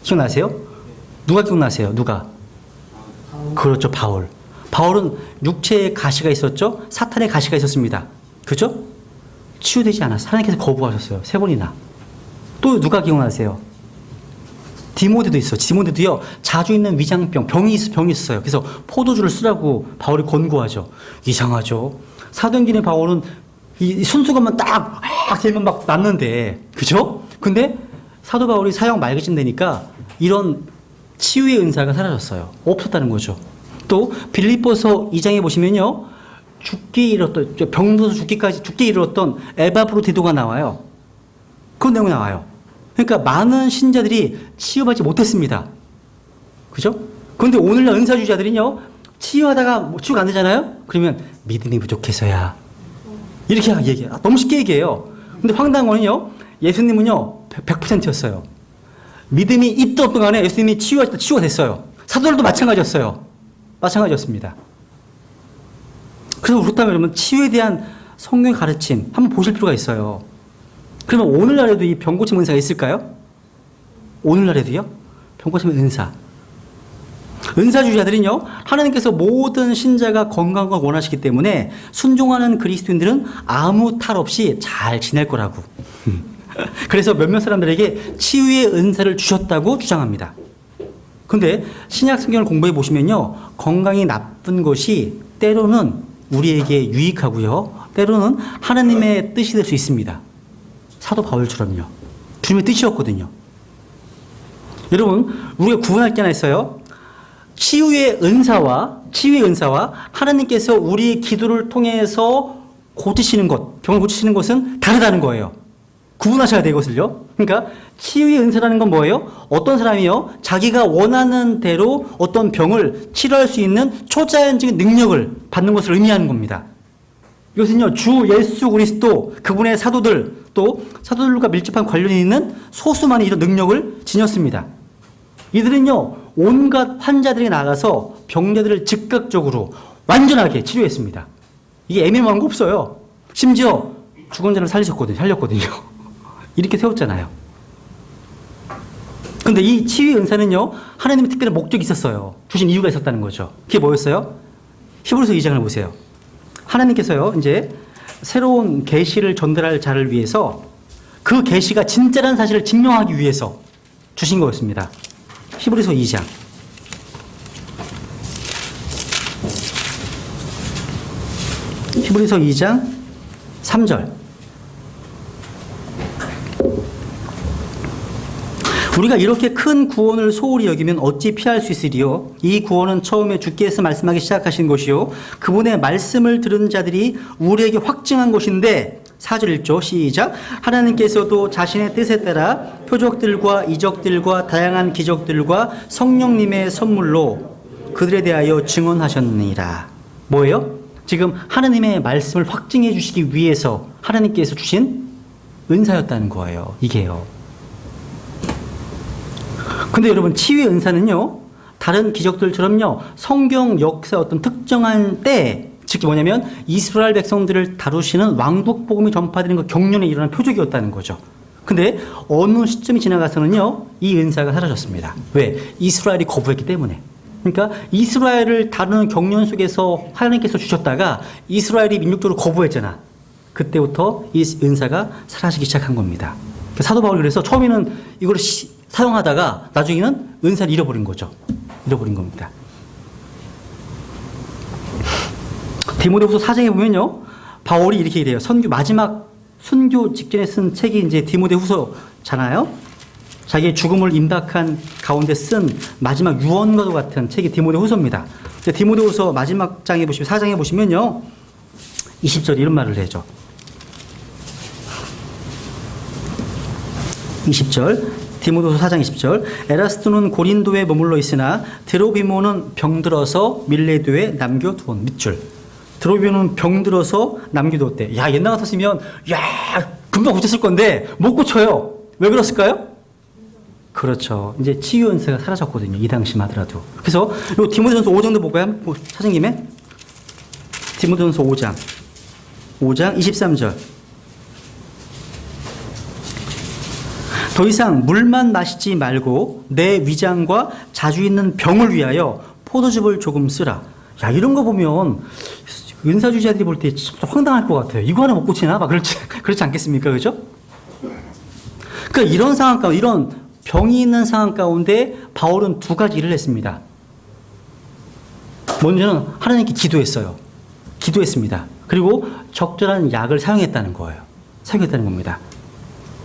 기억나세요? 누가 기억나세요? 누가? 그렇죠. 바울은 육체에 가시가 있었죠. 사탄의 가시가 있었습니다. 그죠? 치유되지 않았어요. 하나님께서 거부하셨어요. 3번이나. 또 누가 기억나세요? 디모데도 있어요. 디모데도요. 자주 있는 위장병, 병이 있었어요. 그래서 포도주를 쓰라고 바울이 권고하죠. 이상하죠. 사도행전의 바울은 이 순수감만 딱 들면 막 났는데, 그죠? 근데 사도 바울이 사형 말기쯤 되니까 이런 치유의 은사가 사라졌어요. 없었다는 거죠. 또 빌립보서 2장에 보시면요. 죽기 이뤘던 병들어서 죽기 이뤘던 에바브로디도가 나와요. 그런 내용이 나와요. 그러니까 많은 신자들이 치유받지 못했습니다. 그죠? 그런데 오늘날 은사주의자들은요. 치유하다가 치유가 안 되잖아요. 그러면 믿음이 부족해서야. 이렇게 얘기해요. 너무 쉽게 얘기해요. 근데 황당한 거는요. 예수님은요. 100%였어요. 믿음이 있든 없든 간에 예수님이 치유할 때 치유가 됐어요. 사도들도 마찬가지였어요. 마찬가지였습니다. 그래서 그렇다면 여러분 치유에 대한 성경의 가르침 한번 보실 필요가 있어요. 그러면 오늘날에도 이 병고침 은사가 있을까요? 오늘날에도요? 병고침 은사. 은사주의자들은요, 하나님께서 모든 신자가 건강과 원하시기 때문에 순종하는 그리스도인들은 아무 탈 없이 잘 지낼 거라고. 그래서 몇몇 사람들에게 치유의 은사를 주셨다고 주장합니다. 근데 신약 성경을 공부해 보시면요, 건강이 나쁜 것이 때로는 우리에게 유익하고요, 때로는 하나님의 뜻이 될 수 있습니다. 사도 바울처럼요. 주님의 뜻이었거든요. 여러분, 우리가 구분할 게 하나 있어요. 치유의 은사와 하나님께서 우리의 기도를 통해서 고치시는 것, 병을 고치시는 것은 다르다는 거예요. 구분하셔야 돼요, 이것을요. 그러니까 치유의 은사라는 건 뭐예요? 어떤 사람이요, 자기가 원하는 대로 어떤 병을 치료할 수 있는 초자연적인 능력을 받는 것을 의미하는 겁니다. 이것은요, 주 예수 그리스도, 그분의 사도들, 또 사도들과 밀접한 관련이 있는 소수만이 이런 능력을 지녔습니다. 이들은요, 온갖 환자들이 나가서 병자들을 즉각적으로 완전하게 치료했습니다. 이게 애매모호한 거 없어요. 심지어 죽은 자를 살렸거든요. 이렇게 세웠잖아요. 근데 이 치유의 은사는요, 하나님의 특별한 목적이 있었어요. 주신 이유가 있었다는 거죠. 그게 뭐였어요? 히브리서 2장을 보세요. 하나님께서요, 이제 새로운 계시를 전달할 자를 위해서 그 계시가 진짜라는 사실을 증명하기 위해서 주신 거였습니다. 히브리서 2장. 히브리서 2장 3절. 우리가 이렇게 큰 구원을 소홀히 여기면 어찌 피할 수 있으리요? 이 구원은 처음에 주께서 말씀하기 시작하신 것이요, 그분의 말씀을 들은 자들이 우리에게 확증한 것인데, 4절 1조 시작. 하나님께서도 자신의 뜻에 따라 표적들과 이적들과 다양한 기적들과 성령님의 선물로 그들에 대하여 증언하셨느니라. 뭐예요? 지금 하나님의 말씀을 확증해 주시기 위해서 하나님께서 주신 은사였다는 거예요. 이게요. 근데 여러분, 치유의 은사는요, 다른 기적들처럼요, 성경 역사 어떤 특정한 때, 즉 뭐냐면 이스라엘 백성들을 다루시는 왕국 복음이 전파되는 그 경륜에 일어난 표적이었다는 거죠. 근데 어느 시점이 지나가서는요, 이 은사가 사라졌습니다. 왜? 이스라엘이 거부했기 때문에. 그러니까 이스라엘을 다루는 경륜 속에서 하나님께서 주셨다가 이스라엘이 민족적으로 거부했잖아. 그때부터 이 은사가 사라지기 시작한 겁니다. 사도 바울이 그래서 처음에는 이걸 사용하다가 나중에는 은사를 잃어버린 거죠. 잃어버린 겁니다. 디모데후서 4장에 보면요, 바울이 이렇게 얘기해요. 마지막 순교 직전에 쓴 책이 이제 디모데후서잖아요. 자기의 죽음을 임박한 가운데 쓴 마지막 유언과도 같은 책이 디모데후서입니다. 디모데후서 마지막 장에 보시면, 4장에 보시면요, 20절 이런 말을 해죠. 20절, 디모데후서 4장 20절. 에라스토는 고린도에 머물러 있으나 드로비모는 병들어서 밀레도에 남겨두었. 밑줄. 드로비모는 병들어서 남겨두었대. 야, 옛날 같았으면 야, 금방 고쳤을 건데 못 고쳐요. 왜 그랬을까요? 그렇죠. 이제 치유 은사가 사라졌거든요. 이 당시만 하더라도. 그래서 요 디모데전서 5장도 볼까요? 찾은 김에 디모데전서 5장 23절. 더 이상 물만 마시지 말고 내 위장과 자주 있는 병을 위하여 포도즙을 조금 쓰라. 야, 이런 거 보면 은사주의자들이 볼 때 황당할 것 같아요. 이거 하나 못 고치나? 막 그렇지 않겠습니까? 그죠? 그러니까 이런 상황 가운데, 이런 병이 있는 상황 가운데 바울은 두 가지 일을 했습니다. 먼저는 하나님께 기도했어요. 기도했습니다. 그리고 적절한 약을 사용했다는 거예요. 사용했다는 겁니다.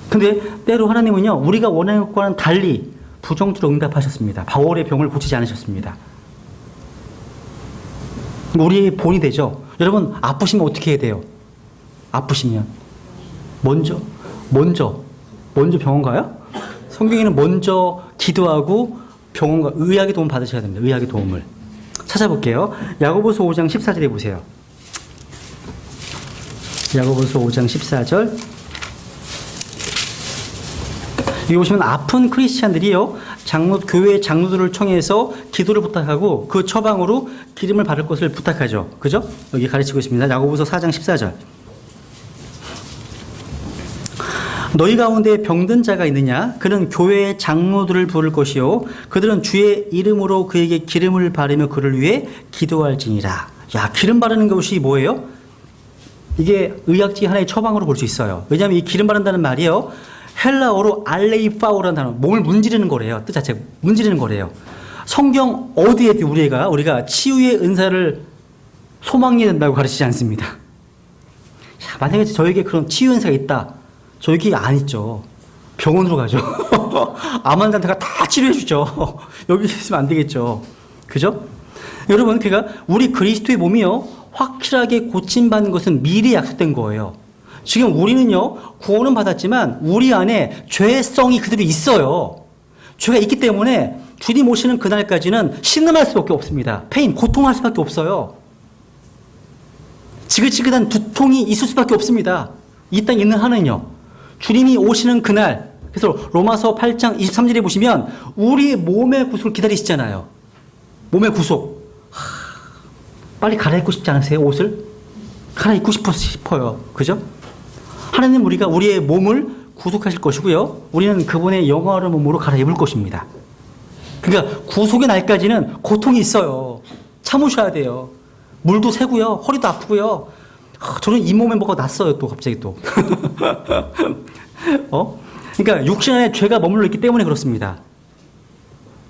근데 때로 하나님은요, 우리가 원하는 것과는 달리 부정적으로 응답하셨습니다. 바울의 병을 고치지 않으셨습니다. 우리의 본이 되죠. 여러분, 아프시면 어떻게 해야 돼요? 아프시면 먼저 병원 가요? 성경에는 먼저 기도하고 병원과 의학의 도움 받으셔야 됩니다. 의학의 도움을 찾아볼게요. 야고보서 5장 14절에 보세요. 야고보서 5장 14절. 여기 보시면 아픈 크리스찬들이요, 교회 장로들을 청해서 기도를 부탁하고 그 처방으로 기름을 바를 것을 부탁하죠. 그죠? 여기 가르치고 있습니다. 야고보서 4장 14절. 너희 가운데 병든 자가 있느냐? 그는 교회의 장로들을 부를 것이요, 그들은 주의 이름으로 그에게 기름을 바르며 그를 위해 기도할지니라. 야, 기름 바르는 것이 뭐예요? 이게 의학지 하나의 처방으로 볼 수 있어요. 왜냐하면 이 기름 바른다는 말이요, 헬라어로 알레이파오라는 단어, 몸을 문지르는 거래요. 뜻 자체가 문지르는 거래요. 성경 어디에 우리가 치유의 은사를 소망해야 된다고 가르치지 않습니다. 자, 만약에 저에게 그런 치유 은사가 있다, 저에게 안 있죠. 병원으로 가죠. 암 환자한테가 다 치료해 주죠. 여기 있으면 안 되겠죠. 그죠? 여러분, 그러니까 우리 그리스도의 몸이요, 확실하게 고침받는 것은 미리 약속된 거예요. 지금 우리는요, 구원은 받았지만 우리 안에 죄성이 그대로 있어요. 죄가 있기 때문에 주님 오시는 그날까지는 신음할 수밖에 없습니다. 고통할 수밖에 없어요. 지긋지긋한 두통이 있을 수밖에 없습니다. 이 땅에 있는 한은요, 주님이 오시는 그날, 그래서 로마서 8장 23절에 보시면 우리 몸의 구속을 기다리시잖아요. 몸의 구속. 빨리 갈아입고 싶지 않으세요? 옷을? 갈아입고 싶어요. 그죠? 하나님 우리가 우리의 몸을 구속하실 것이고요. 우리는 그분의 영화로운 몸으로 갈아입을 것입니다. 그러니까 구속의 날까지는 고통이 있어요. 참으셔야 돼요. 물도 새고요. 허리도 아프고요. 저는 이 몸에 뭐가 났어요. 또 갑자기 또. 그러니까 육신 안에 죄가 머물러 있기 때문에 그렇습니다.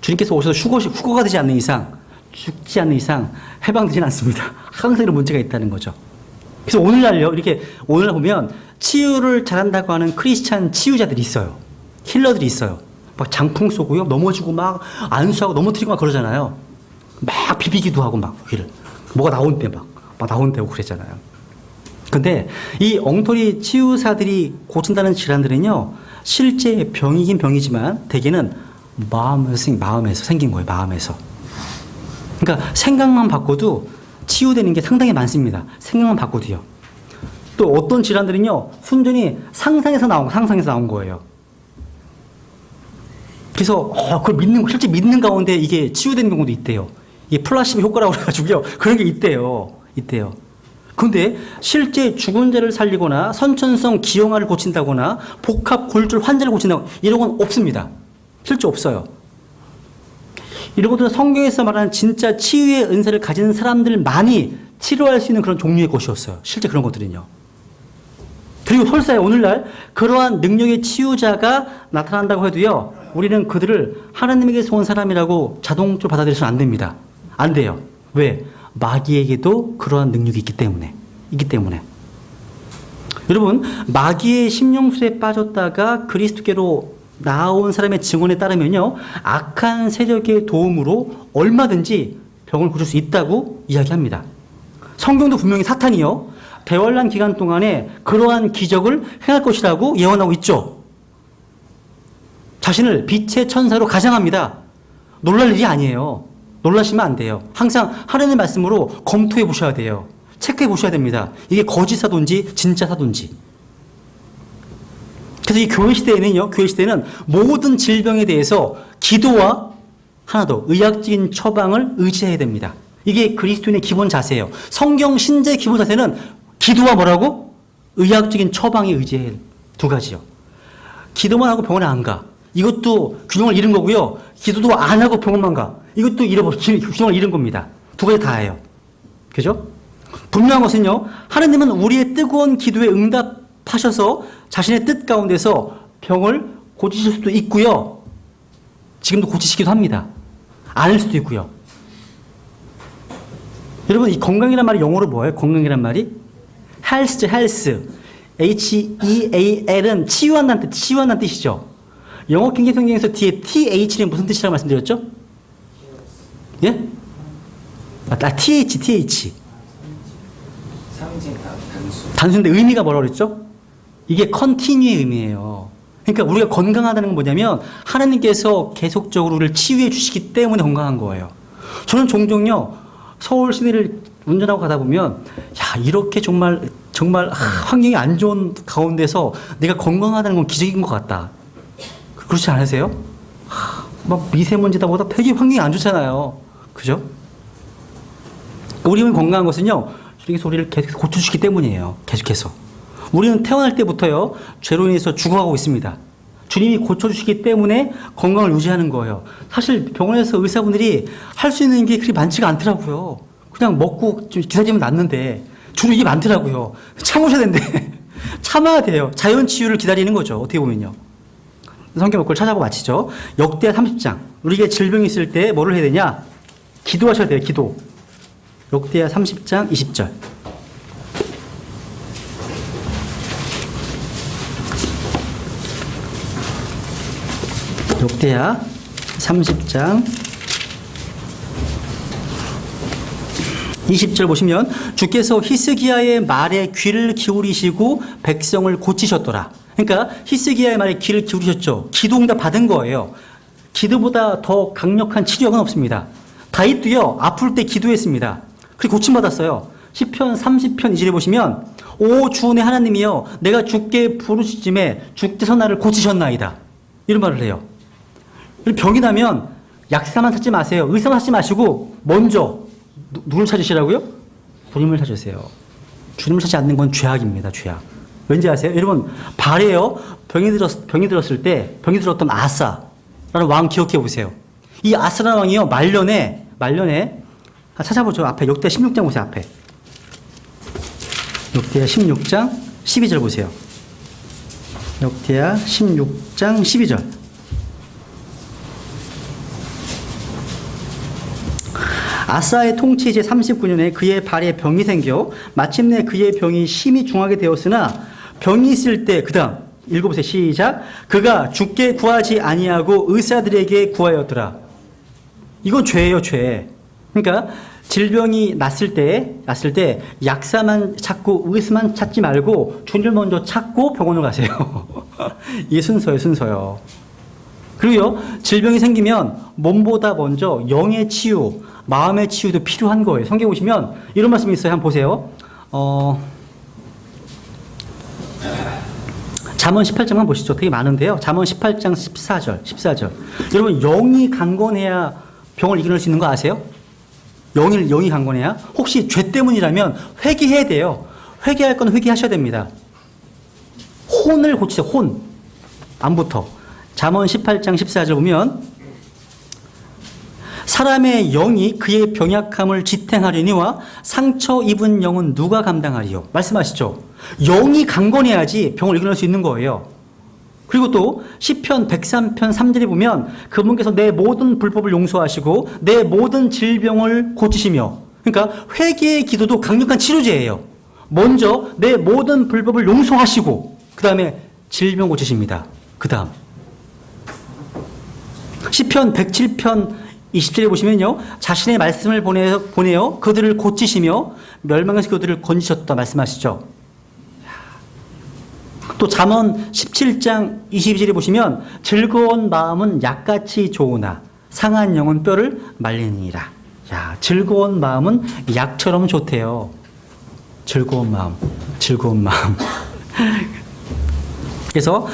주님께서 오셔서 휴거가 되지 않는 이상, 죽지 않는 이상 해방되지는 않습니다. 항상 이런 문제가 있다는 거죠. 그래서 오늘날요, 이렇게 오늘날 보면 치유를 잘한다고 하는 크리스찬 치유자들이 있어요. 힐러들이 있어요. 막 장풍 쏘고요, 넘어지고 막 안수하고 넘어뜨리고 막 그러잖아요. 막 비비기도 하고 막 여기를 뭐가 나온대 막 나온대고 그랬잖아요. 근데 이 엉터리 치유사들이 고친다는 질환들은요, 실제 병이긴 병이지만 대개는 마음에서 생긴 거예요. 마음에서. 그러니까 생각만 바꿔도 치유되는 게 상당히 많습니다. 생각만 바꿔도요. 또 어떤 질환들은요, 순전히 상상에서 나온 거예요. 그래서 그걸 실제 믿는 가운데 이게 치유되는 경우도 있대요. 이게 플라시보 효과라고 그래가지고요. 그런 게 있대요. 그런데 실제 죽은 자를 살리거나 선천성 기형아를 고친다거나 복합 골절 환자를 고친다거나 이런 건 없습니다. 실제 없어요. 이런 것들은 성경에서 말하는 진짜 치유의 은사를 가진 사람들만이 치료할 수 있는 그런 종류의 것이었어요. 실제 그런 것들은요. 그리고 설사에 오늘날 그러한 능력의 치유자가 나타난다고 해도요, 우리는 그들을 하나님에게서 온 사람이라고 자동적으로 받아들여서는 안 됩니다. 안 돼요. 왜? 마귀에게도 그러한 능력이 있기 때문에. 여러분, 마귀의 심령술에 빠졌다가 그리스도께로 나온 사람의 증언에 따르면요, 악한 세력의 도움으로 얼마든지 병을 고칠 수 있다고 이야기합니다. 성경도 분명히 사탄이요, 대환란 기간 동안에 그러한 기적을 행할 것이라고 예언하고 있죠. 자신을 빛의 천사로 가장합니다. 놀랄 일이 아니에요. 놀라시면 안 돼요. 항상 하나님의 말씀으로 검토해 보셔야 돼요. 체크해 보셔야 됩니다. 이게 거짓 사도인지 진짜 사도인지. 그래서 이 교회 시대는 모든 질병에 대해서 기도와 하나 더 의학적인 처방을 의지해야 됩니다. 이게 그리스도인의 기본 자세예요. 성경 신자의 기본 자세는 기도와 뭐라고? 의학적인 처방에 의지해야 해요. 두 가지요. 기도만 하고 병원에 안 가. 이것도 균형을 잃은 거고요. 기도도 안 하고 병원만 가. 이것도 균형을 잃은 겁니다. 두 가지 다 해요. 그죠? 분명한 것은요, 하나님은 우리의 뜨거운 기도에 응답하셔서 자신의 뜻 가운데서 병을 고치실 수도 있고요. 지금도 고치시기도 합니다. 않을 수도 있고요. 여러분, 이 건강이란 말이 영어로 뭐예요? 건강이란 말이? health죠, health. H-E-A-L은 치유한다는 뜻이죠. 영어 킹제임 성경에서 뒤에 TH는 무슨 뜻이라고 말씀드렸죠? 예? TH. 단수인데 의미가 뭐라고 그랬죠? 이게 컨티뉴의 의미예요. 그러니까 우리가 건강하다는 건 뭐냐면 하나님께서 계속적으로 우리를 치유해 주시기 때문에 건강한 거예요. 저는 종종요, 서울 시내를 운전하고 가다 보면, 야, 이렇게 정말 환경이 안 좋은 가운데서 내가 건강하다는 건 기적인 것 같다. 그렇지 않으세요? 막 미세먼지다 보다 되게 환경이 안 좋잖아요. 그죠? 우리 몸이 건강한 것은요, 주님께서 우리를 계속 고쳐주시기 때문이에요. 계속해서. 우리는 태어날 때부터요, 죄로 인해서 죽어가고 있습니다. 주님이 고쳐주시기 때문에 건강을 유지하는 거예요. 사실 병원에서 의사분들이 할 수 있는 게 그리 많지가 않더라고요. 그냥 먹고 좀 기다리면 낫는데, 주로 이게 많더라고요. 참으셔야 되는데. 참아야 돼요. 자연 치유를 기다리는 거죠. 어떻게 보면요. 성경 몇 걸 찾아보고 마치죠. 역대하 30장. 우리에게 질병이 있을 때 뭐를 해야 되냐? 기도하셔야 돼요. 기도. 역대하 30장 20절. 역대하 30장 20절 보시면, 주께서 히스기야의 말에 귀를 기울이시고 백성을 고치셨더라. 그러니까 히스기야의 말에 귀를 기울이셨죠. 기도 응답 받은 거예요. 기도보다 더 강력한 치료약은 없습니다. 다윗도요, 아플 때 기도했습니다. 그리고 고침받았어요. 시편 30편 2절에 보시면, 오 주 내 하나님이여, 내가 주께 부르짖음에 주께서 나를 고치셨나이다. 이런 말을 해요. 병이 나면 약사만 찾지 마세요. 의사만 찾지 마시고 먼저 누굴 찾으시라고요? 주님을 찾으세요. 주님을 찾지 않는 건 죄악입니다. 죄악. 왠지 아세요? 여러분 발에요. 병이 들었던 아사라는 왕 기억해 보세요. 이 아사라는 왕이요. 말년에 찾아보죠. 앞에 역대 16장 보세요. 앞에 역대하 16장 12절 보세요. 역대하 16장 12절. 아사의 통치 제 39년에 그의 발에 병이 생겨 마침내 그의 병이 심히 중하게 되었으나 병이 있을 때 그다음 읽어보세요. 시작. 그가 주께 구하지 아니하고 의사들에게 구하였더라. 이건 죄예요, 죄. 그러니까 질병이 났을 때 약사만 찾고 의사만 찾지 말고 주님을 먼저 찾고 병원을 가세요. 이게 순서예요. 그리고요, 질병이 생기면 몸보다 먼저 영의 치유, 마음의 치유도 필요한 거예요. 성경 보시면 이런 말씀이 있어요. 한번 보세요. 잠언 18장 한번 보시죠. 되게 많은데요. 잠언 18장 14절. 여러분, 영이 강건해야 병을 이겨낼 수 있는 거 아세요? 영이 강건해야? 혹시 죄 때문이라면 회개해야 돼요. 회개할 건 회개하셔야 됩니다. 혼을 고치세요. 혼. 안부터. 잠언 18장 14절 보면 사람의 영이 그의 병약함을 지탱하려니와 상처 입은 영은 누가 감당하리요? 말씀하시죠. 영이 강건해야지 병을 이겨낼 수 있는 거예요. 그리고 또 시편 103편 3절에 보면 그분께서 내 모든 불법을 용서하시고 내 모든 질병을 고치시며, 그러니까 회개의 기도도 강력한 치료제예요. 먼저 내 모든 불법을 용서하시고 그 다음에 질병 고치십니다. 그 다음 시편 107편 20절에 보시면요, 자신의 말씀을 보내어 그들을 고치시며 멸망에서 그들을 건지셨다 말씀하시죠. 또 잠언 17장 22절에 보시면 즐거운 마음은 약같이 좋으나 상한 영은 뼈를 말리니라. 야, 즐거운 마음은 약처럼 좋대요. 즐거운 마음. 그래서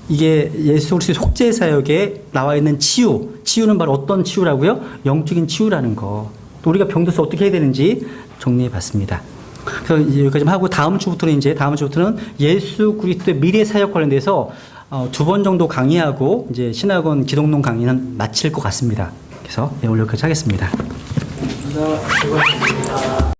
이게 예수 그리스도의 속죄 사역에 나와 있는 치유는 바로 어떤 치유라고요? 영적인 치유라는 거. 또 우리가 병들어서 어떻게 해야 되는지 정리해 봤습니다. 그래서 여기까지 하고 다음 주부터는 예수 그리스도의 미래 사역 관련돼서 2번 정도 강의하고 이제 신학원 기독론 강의는 마칠 것 같습니다. 그래서 오늘 여기까지 하겠습니다. 감사합니다.